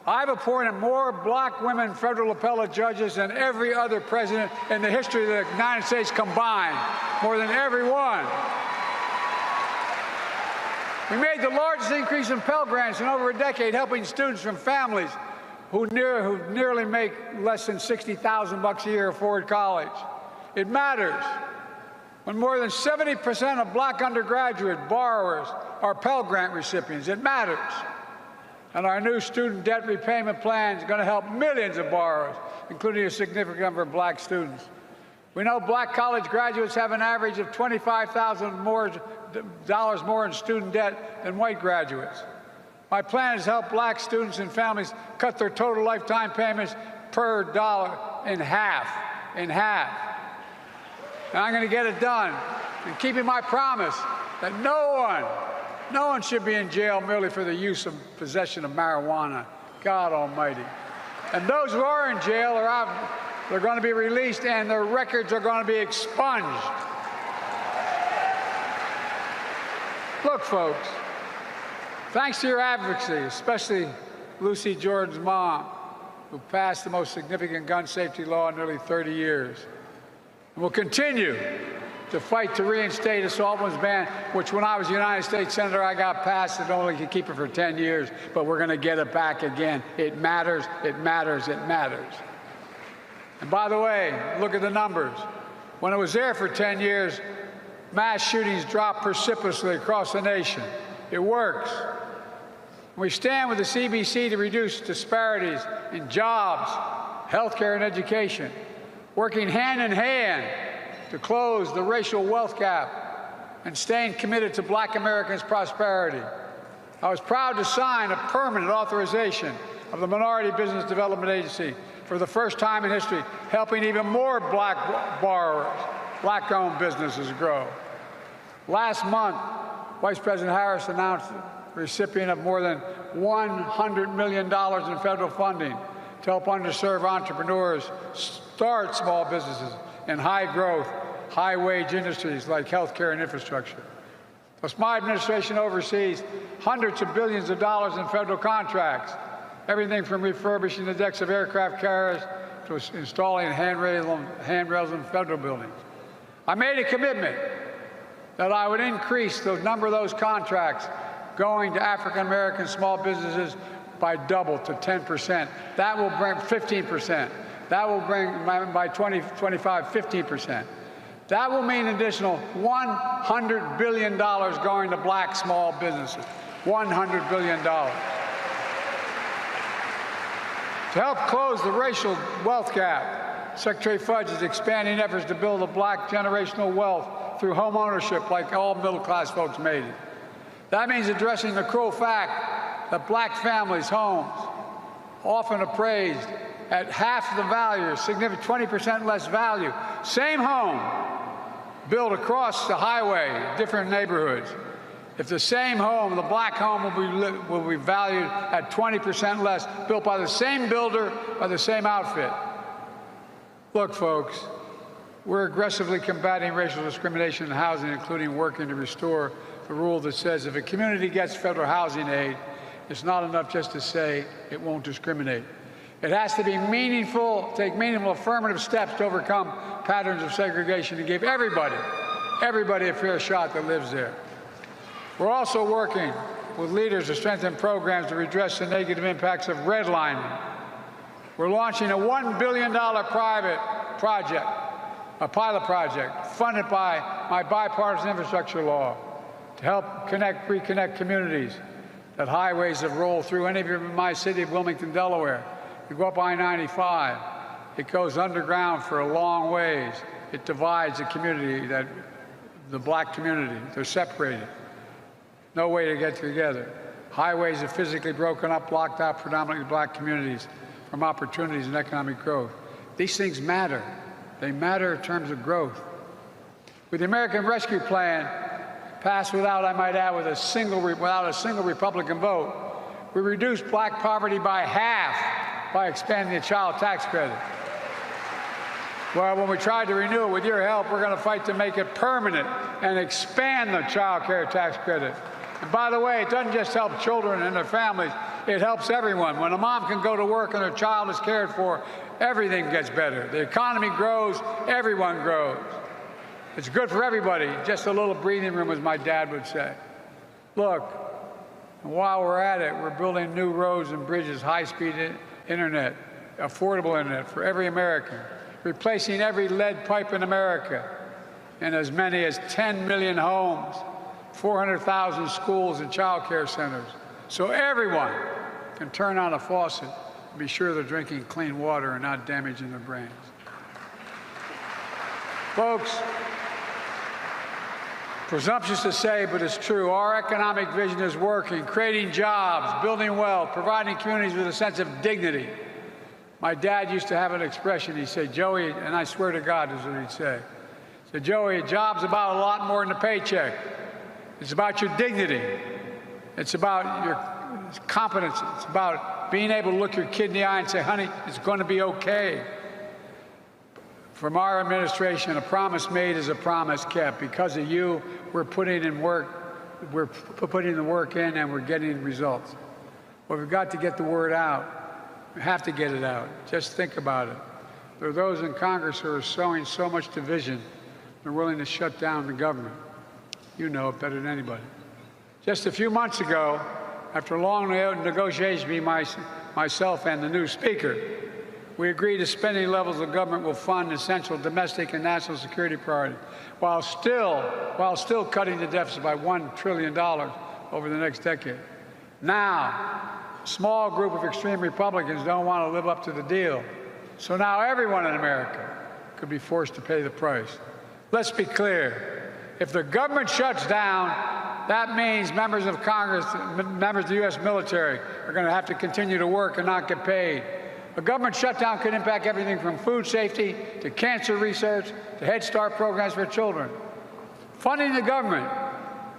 S27: I've appointed more black women federal appellate judges than every other president in the history of the United States combined, more than every one. We made the largest increase in Pell Grants in over a decade, helping students from families who nearly make less than $60,000 a year afford college. It matters. When more than 70% of black undergraduate borrowers are Pell Grant recipients, it matters. And our new student debt repayment plan is going to help millions of borrowers, including a significant number of black students. We know black college graduates have an average of $25,000 more in student debt than white graduates. My plan is to help black students and families cut their total lifetime payments per dollar in half. And I'm going to get it done. And keeping my promise that no one should be in jail merely for the use of possession of marijuana. God Almighty. And those who are in jail are out, they're going to be released and their records are going to be expunged. Look, folks, thanks to your advocacy, especially Lucy Jordan's mom, who passed the most significant gun safety law in nearly 30 years. And we'll continue to fight to reinstate assault weapons ban, which when I was United States Senator, I got passed and only could keep it for 10 years, but we're going to get it back again. It matters, it matters, it matters. And by the way, look at the numbers. When it was there for 10 years, mass shootings dropped precipitously across the nation. It works. We stand with the CBC to reduce disparities in jobs, healthcare, and education, working hand in hand to close the racial wealth gap and staying committed to black Americans' prosperity. I was proud to sign a permanent authorization of the Minority Business Development Agency for the first time in history, helping even more black borrowers, black-owned businesses grow. Last month, Vice President Harris announced the recipient of more than $100 million in federal funding to help underserved entrepreneurs start small businesses in high-growth, high-wage industries like healthcare and infrastructure. Plus, my administration oversees hundreds of billions of dollars in federal contracts, everything from refurbishing the decks of aircraft carriers to installing handrails in federal buildings. I made a commitment that I would increase the number of those contracts going to African-American small businesses by double to 10%. That will bring 15%. That will bring, by 2025, 15%. That will mean an additional $100 billion going to black small businesses. $100 billion. To help close the racial wealth gap, Secretary Fudge is expanding efforts to build a black generational wealth through home ownership like all middle-class folks made it. That means addressing the cruel fact that black families' homes, often appraised at half the value, significant 20% less value, same home built across the highway, different neighborhoods. If the same home, the black home, will be valued at 20% less, built by the same builder, by the same outfit. Look, folks, we're aggressively combating racial discrimination in housing, including working to restore the rule that says if a community gets federal housing aid, it's not enough just to say it won't discriminate. It has to be meaningful, take meaningful affirmative steps to overcome patterns of segregation and give everybody a fair shot that lives there. We're also working with leaders to strengthen programs to redress the negative impacts of redlining. We're launching a $1 billion pilot project funded by my bipartisan infrastructure law to help reconnect communities that highways have rolled through. Any of you in my city of Wilmington, Delaware, you go up I-95, it goes underground for a long ways. It divides the community, the black community. They're separated. No way to get together. Highways are physically broken up, blocked out predominantly black communities from opportunities and economic growth. These things matter. They matter in terms of growth. With the American Rescue Plan, passed without, I might add, without a single Republican vote, we reduced black poverty by half by expanding the child tax credit. Well, when we tried to renew it with your help, we're going to fight to make it permanent and expand the child care tax credit. And by the way, it doesn't just help children and their families, it helps everyone. When a mom can go to work and her child is cared for, everything gets better. The economy grows, everyone grows. It's good for everybody, just a little breathing room, as my dad would say. Look, and while we're at it, we're building new roads and bridges, high-speed internet, affordable internet for every American, replacing every lead pipe in America in as many as 10 million homes, 400,000 schools and child care centers, so everyone can turn on a faucet and be sure they're drinking clean water and not damaging their brains. Folks, presumptuous to say, but it's true. Our economic vision is working, creating jobs, building wealth, providing communities with a sense of dignity. My dad used to have an expression. He'd say, Joey, and I swear to God, this is what he'd say. He said, Joey, a job's about a lot more than a paycheck. It's about your dignity. It's about your competence. It's about being able to look your kid in the eye and say, honey, it's going to be okay. From our administration, a promise made is a promise kept. Because of you, we're putting in work. We're putting the work in, and we're getting results. But we've got to get the word out. We have to get it out. Just think about it. There are those in Congress who are sowing so much division, they're willing to shut down the government. You know it better than anybody. Just a few months ago, after long negotiations between myself and the new speaker, we agreed to spending levels the government will fund essential domestic and national security priorities, while still cutting the deficit by $1 trillion over the next decade. Now, a small group of extreme Republicans don't want to live up to the deal. So now everyone in America could be forced to pay the price. Let's be clear. If the government shuts down, that means members of Congress, members of the U.S. military are going to have to continue to work and not get paid. A government shutdown could impact everything from food safety to cancer research to Head Start programs for children. Funding the government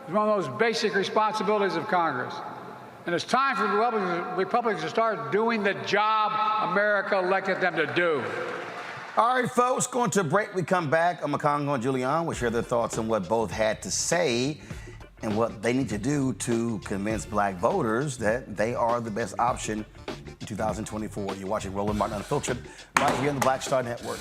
S27: is one of those basic responsibilities of Congress. And it's time for Republicans to start doing the job America elected them to do.
S8: All right, folks, going to a break. We come back. Makongo and Julian will share their thoughts on what both had to say and what they need to do to convince black voters that they are the best option in 2024. You're watching Roland Martin Unfiltered right here on the Black Star Network.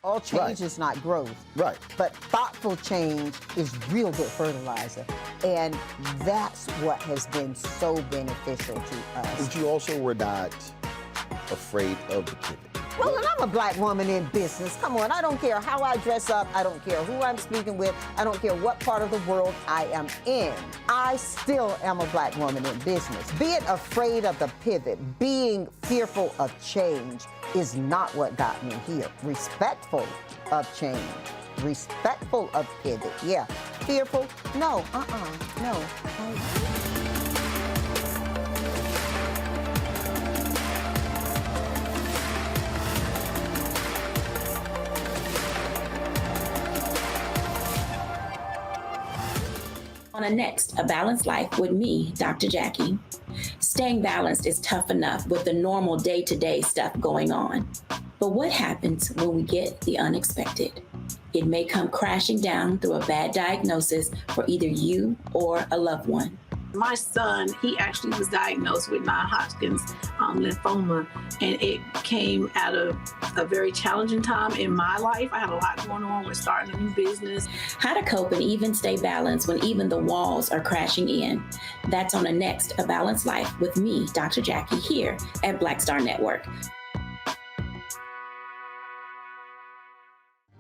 S1: All change is not growth. Right. But thoughtful change is real good fertilizer. And that's what has been so beneficial to us.
S11: But you also were not afraid of the pivot.
S1: Well, and I'm a black woman in business. Come on, I don't care how I dress up. I don't care who I'm speaking with. I don't care what part of the world I am in. I still am a black woman in business. Being afraid of the pivot, being fearful of change is not what got me here. Respectful of change. Respectful of pivot, yeah. Fearful? No, no.
S11: On a next, A Balanced Life with me, Dr. Jackie. Staying balanced is tough enough with the normal day-to-day stuff going on. But what happens when we get the unexpected? It may come crashing down through a bad diagnosis for either you or a loved one.
S12: My son, he actually was diagnosed with non-Hodgkin's lymphoma, and it came out of a very challenging time in my life. I had a lot going on with starting a new business.
S11: How to cope and even stay balanced when even the walls are crashing in. That's on the next A Balanced Life with me, Dr. Jackie, here at Black Star Network.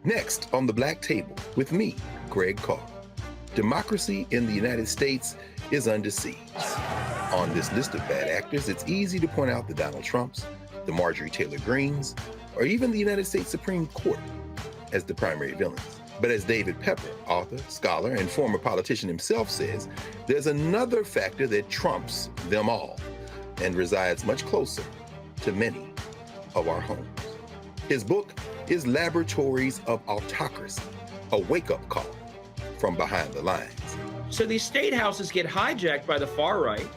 S15: Next on the Black Table with me, Greg Carr. Democracy in the United States is under siege. On this list of bad actors, it's easy to point out the Donald Trumps, the Marjorie Taylor Greens, or even the United States Supreme Court as the primary villains. But as David Pepper, author, scholar, and former politician himself says, there's another factor that trumps them all and resides much closer to many of our homes. His book is Laboratories of Autocracy, a wake-up call from behind the lines.
S17: So these state houses get hijacked by the far right,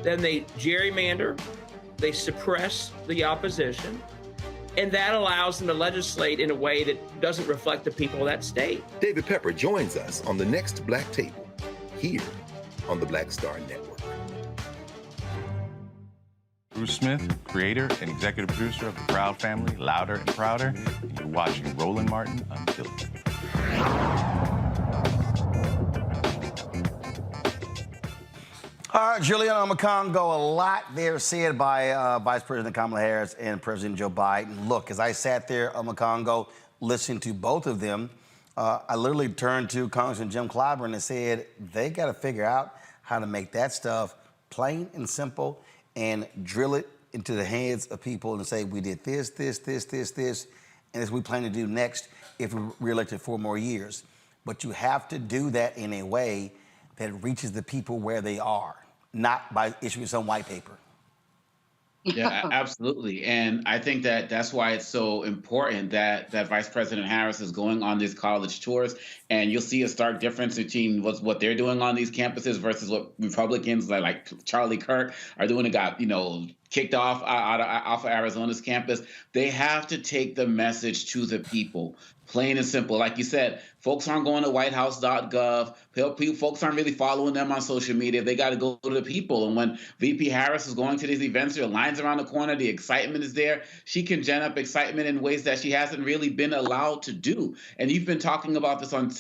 S17: then they gerrymander, they suppress the opposition, and that allows them to legislate in a way that doesn't reflect the people of that state.
S15: David Pepper joins us on the next Black Table, here on the Black Star Network.
S18: Bruce Smith, creator and executive producer of The Proud Family, Louder and Prouder, and you're watching Roland Martin Unfiltered.
S8: All right, Juliana Macongo, a lot there said by Vice President Kamala Harris and President Joe Biden. Look, as I sat there on Macongo, listening to both of them, I literally turned to Congressman Jim Clyburn and said, they got to figure out how to make that stuff plain and simple and drill it into the heads of people and say, we did this, and as we plan to do next if we're reelected 4 more years. But you have to do that in a way that reaches the people where they are, not by issuing some white paper.
S19: Yeah, absolutely. And I think that that's why it's so important that Vice President Harris is going on these college tours. And you'll see a stark difference between what they're doing on these campuses versus what Republicans like Charlie Kirk are doing. It got, kicked off of Arizona's campus. They have to take the message to the people, plain and simple. Like you said, folks aren't going to whitehouse.gov. Folks aren't really following them on social media. They got to go to the people. And when VP Harris is going to these events, there are lines around the corner, the excitement is there. She can gen up excitement in ways that she hasn't really been allowed to do. And you've been talking about this on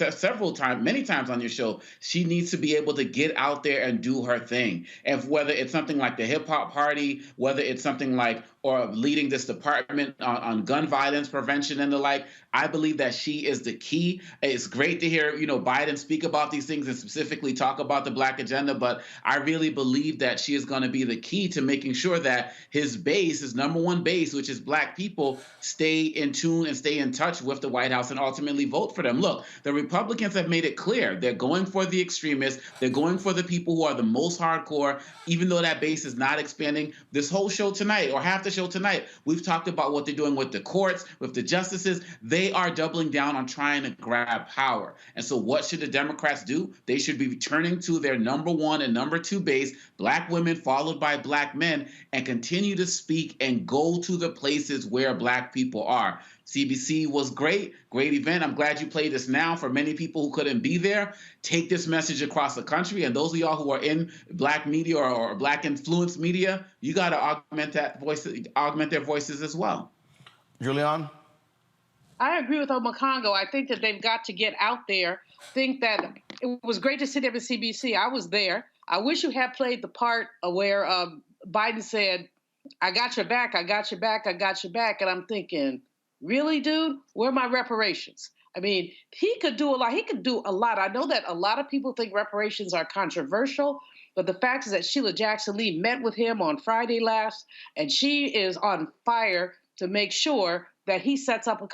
S19: many times on your show. She needs to be able to get out there and do her thing. And whether it's something like the hip hop party, whether it's something like or leading this department on gun violence prevention and the like, I believe that she is the key. It's great to hear, Biden speak about these things and specifically talk about the Black agenda, but I really believe that she is going to be the key to making sure that his base, his number one base, which is Black people, stay in tune and stay in touch with the White House and ultimately vote for them. Look, the Republicans have made it clear. They're going for the extremists. They're going for the people who are the most hardcore, even though that base is not expanding. This whole show tonight, or half the show tonight, we've talked about what they're doing with the courts, with the justices. They are doubling down on trying to grab power. And so what should the Democrats do? They should be returning to their number one and number two base, Black women followed by Black men, and continue to speak and go to the places where Black people are. CBC was great event. I'm glad you played this now for many people who couldn't be there. Take this message across the country. And those of y'all who are in Black media or Black influenced media, you got to augment their voices as well.
S8: Julianne?
S10: I agree with Omakongo. I think that they've got to get out there. Think that it was great to sit there with CBC. I was there. I wish you had played the part where Biden said, I got your back, I got your back, I got your back. And I'm thinking, really, dude? Where are my reparations? I mean, he could do a lot. He could do a lot. I know that a lot of people think reparations are controversial, but the fact is that Sheila Jackson Lee met with him on Friday last, and she is on fire to make sure that he sets up a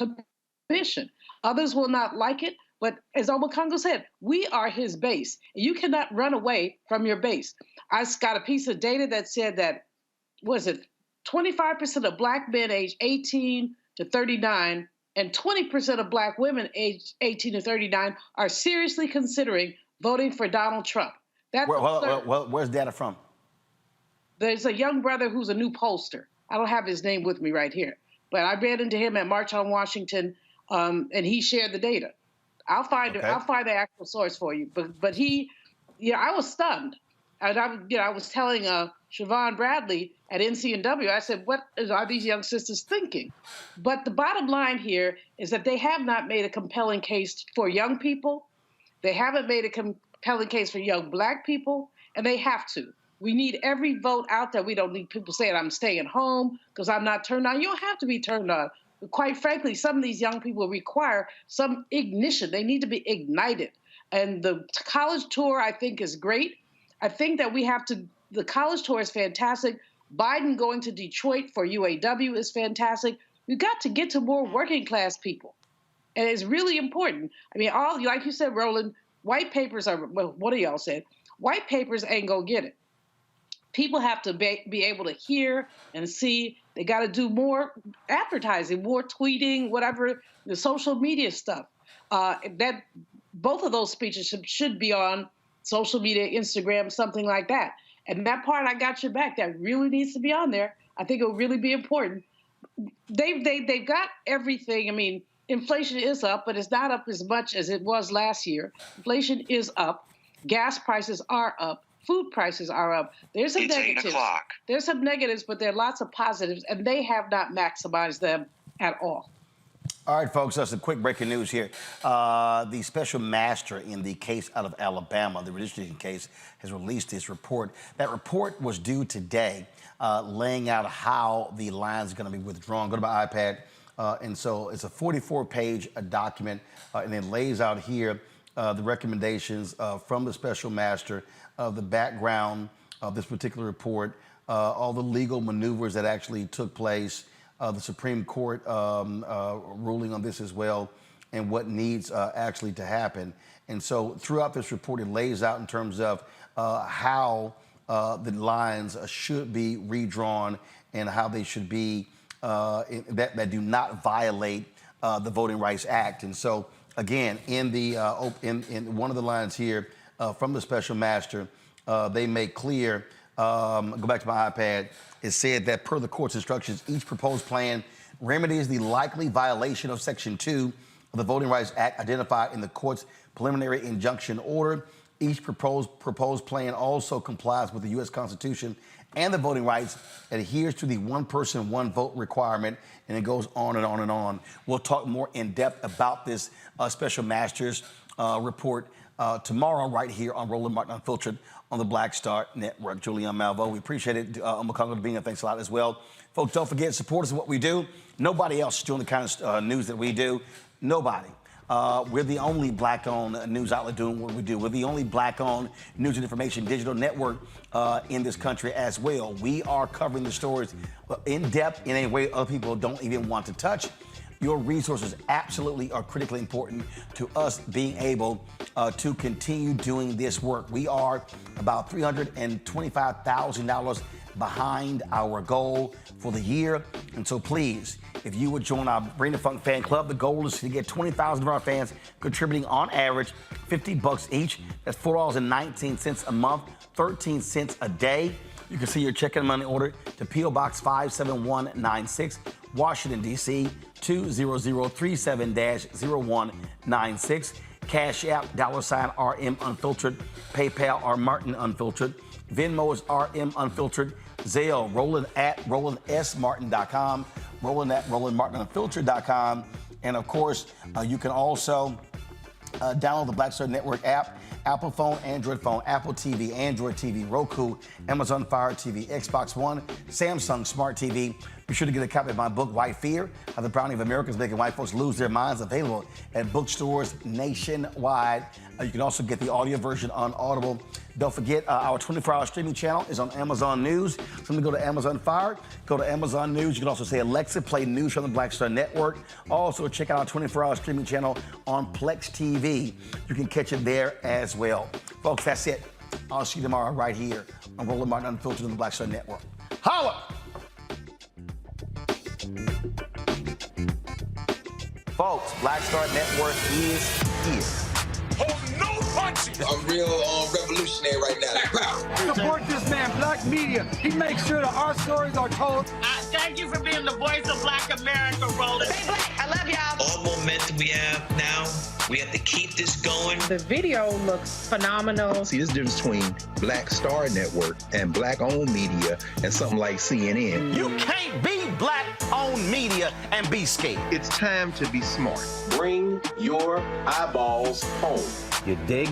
S10: commission. Others will not like it, but as Obakongo said, we are his base. You cannot run away from your base. I got a piece of data that said that, 25% of Black men aged 18 to 39 and 20% of Black women aged 18 to 39 are seriously considering voting for Donald Trump. That's
S8: where's data from?
S10: There's a young brother who's a new pollster. I don't have his name with me right here, but I ran into him at March on Washington, and he shared the data. I'll find the actual source for you. But he, I was stunned. And I was telling Siobhan Bradley at NCNW, I said, what are these young sisters thinking? But the bottom line here is that they have not made a compelling case for young people. They haven't made a compelling case for young Black people, and they have to. We need every vote out there. We don't need people saying, I'm staying home because I'm not turned on. You don't have to be turned on. But quite frankly, some of these young people require some ignition. They need to be ignited. And the college tour, I think, is great. I think that the college tour is fantastic. Biden going to Detroit for UAW is fantastic. We've got to get to more working class people. And it's really important. I mean, like you said, Roland, white papers are, well, what do y'all say? White papers ain't gonna get it. People have to be able to hear and see. They got to do more advertising, more tweeting, whatever, the social media stuff. That both of those speeches should be on social media, Instagram, something like that. And that part, I got your back, that really needs to be on there. I think it will really be important. They've got everything. I mean, inflation is up, but it's not up as much as it was last year. Inflation is up. Gas prices are up. Food prices are up. There's some negatives. 8 o'clock. There's some negatives, but there are lots of positives, and they have not maximized them at all.
S8: All right, folks, that's some quick breaking news here. The special master in the case out of Alabama, the redistricting case, has released his report. That report was due today, laying out how the lines are going to be withdrawn. Go to my iPad. And so it's a 44-page document, and it lays out here the recommendations from the special master, the background of this particular report, all the legal maneuvers that actually took place, the Supreme Court ruling on this as well, and what needs actually to happen. And so throughout this report, it lays out in terms of how the lines should be redrawn and how they should be that do not violate the Voting Rights Act. And so again, in one of the lines here from the special master, they make clear, go back to my iPad, it said that per the court's instructions, each proposed plan remedies the likely violation of Section 2 of the Voting Rights Act identified in the court's preliminary injunction order. Each proposed plan also complies with the U.S. Constitution and the voting rights, adheres to the one person, one vote requirement, and it goes on and on and on. We'll talk more in depth about this special master's report tomorrow right here on Roland Martin Unfiltered on the Black Star Network. Julianne Malveaux, we appreciate it. Obakongo being here, thanks a lot as well. Folks, don't forget, support us in what we do. Nobody else is doing the kind of news that we do. Nobody. We're the only Black-owned news outlet doing what we do. We're the only Black-owned news and information digital network in this country as well. We are covering the stories in depth in a way other people don't even want to touch. Your resources absolutely are critically important to us being able to continue doing this work. We are about $325,000 behind our goal for the year. And so please, if you would join our Bring the Funk fan club, the goal is to get 20,000 of our fans contributing on average $50 each. That's $4.19 a month, 13 cents a day. You can see your checking money order to P.O. Box 57196, Washington, D.C. 20037-0196. Cash App, $RM Unfiltered. PayPal, R Martin Unfiltered. Venmo is RM Unfiltered. Zelle, Roland at RolandSMartin.com. Roland at RolandMartinUnfiltered.com. And of course, you can also download the Black Star Network app Apple phone, Android phone, Apple TV, Android TV, Roku, Amazon Fire TV, Xbox One, Samsung Smart TV. Be sure to get a copy of my book, White Fear, How the Browning of America is Making White Folks Lose Their Minds, available at bookstores nationwide. You can also get the audio version on Audible. Don't forget, our 24-hour streaming channel is on Amazon News. So go to Amazon Fire, go to Amazon News. You can also say, Alexa, play news from the Black Star Network. Also, check out our 24-hour streaming channel on Plex TV. You can catch it there as well. Folks, that's it. I'll see you tomorrow right here on Roland Martin Unfiltered on the Black Star Network. Holla! Folks, Black Star Network is here.
S2: Oh, no punches! I'm real revolutionary right now.
S3: Support this man, Black Media. He makes sure that our stories are told.
S4: Thank you for being the voice of Black America, Roland. Stay black. I love y'all.
S13: All momentum we have now, we have to keep this going.
S20: The video looks phenomenal.
S15: See, there's a difference between Black Star Network and Black-owned media and something like CNN.
S8: You can't be Black-owned media and be scared.
S15: It's time to be smart.
S2: Bring your eyeballs home.
S26: You dig?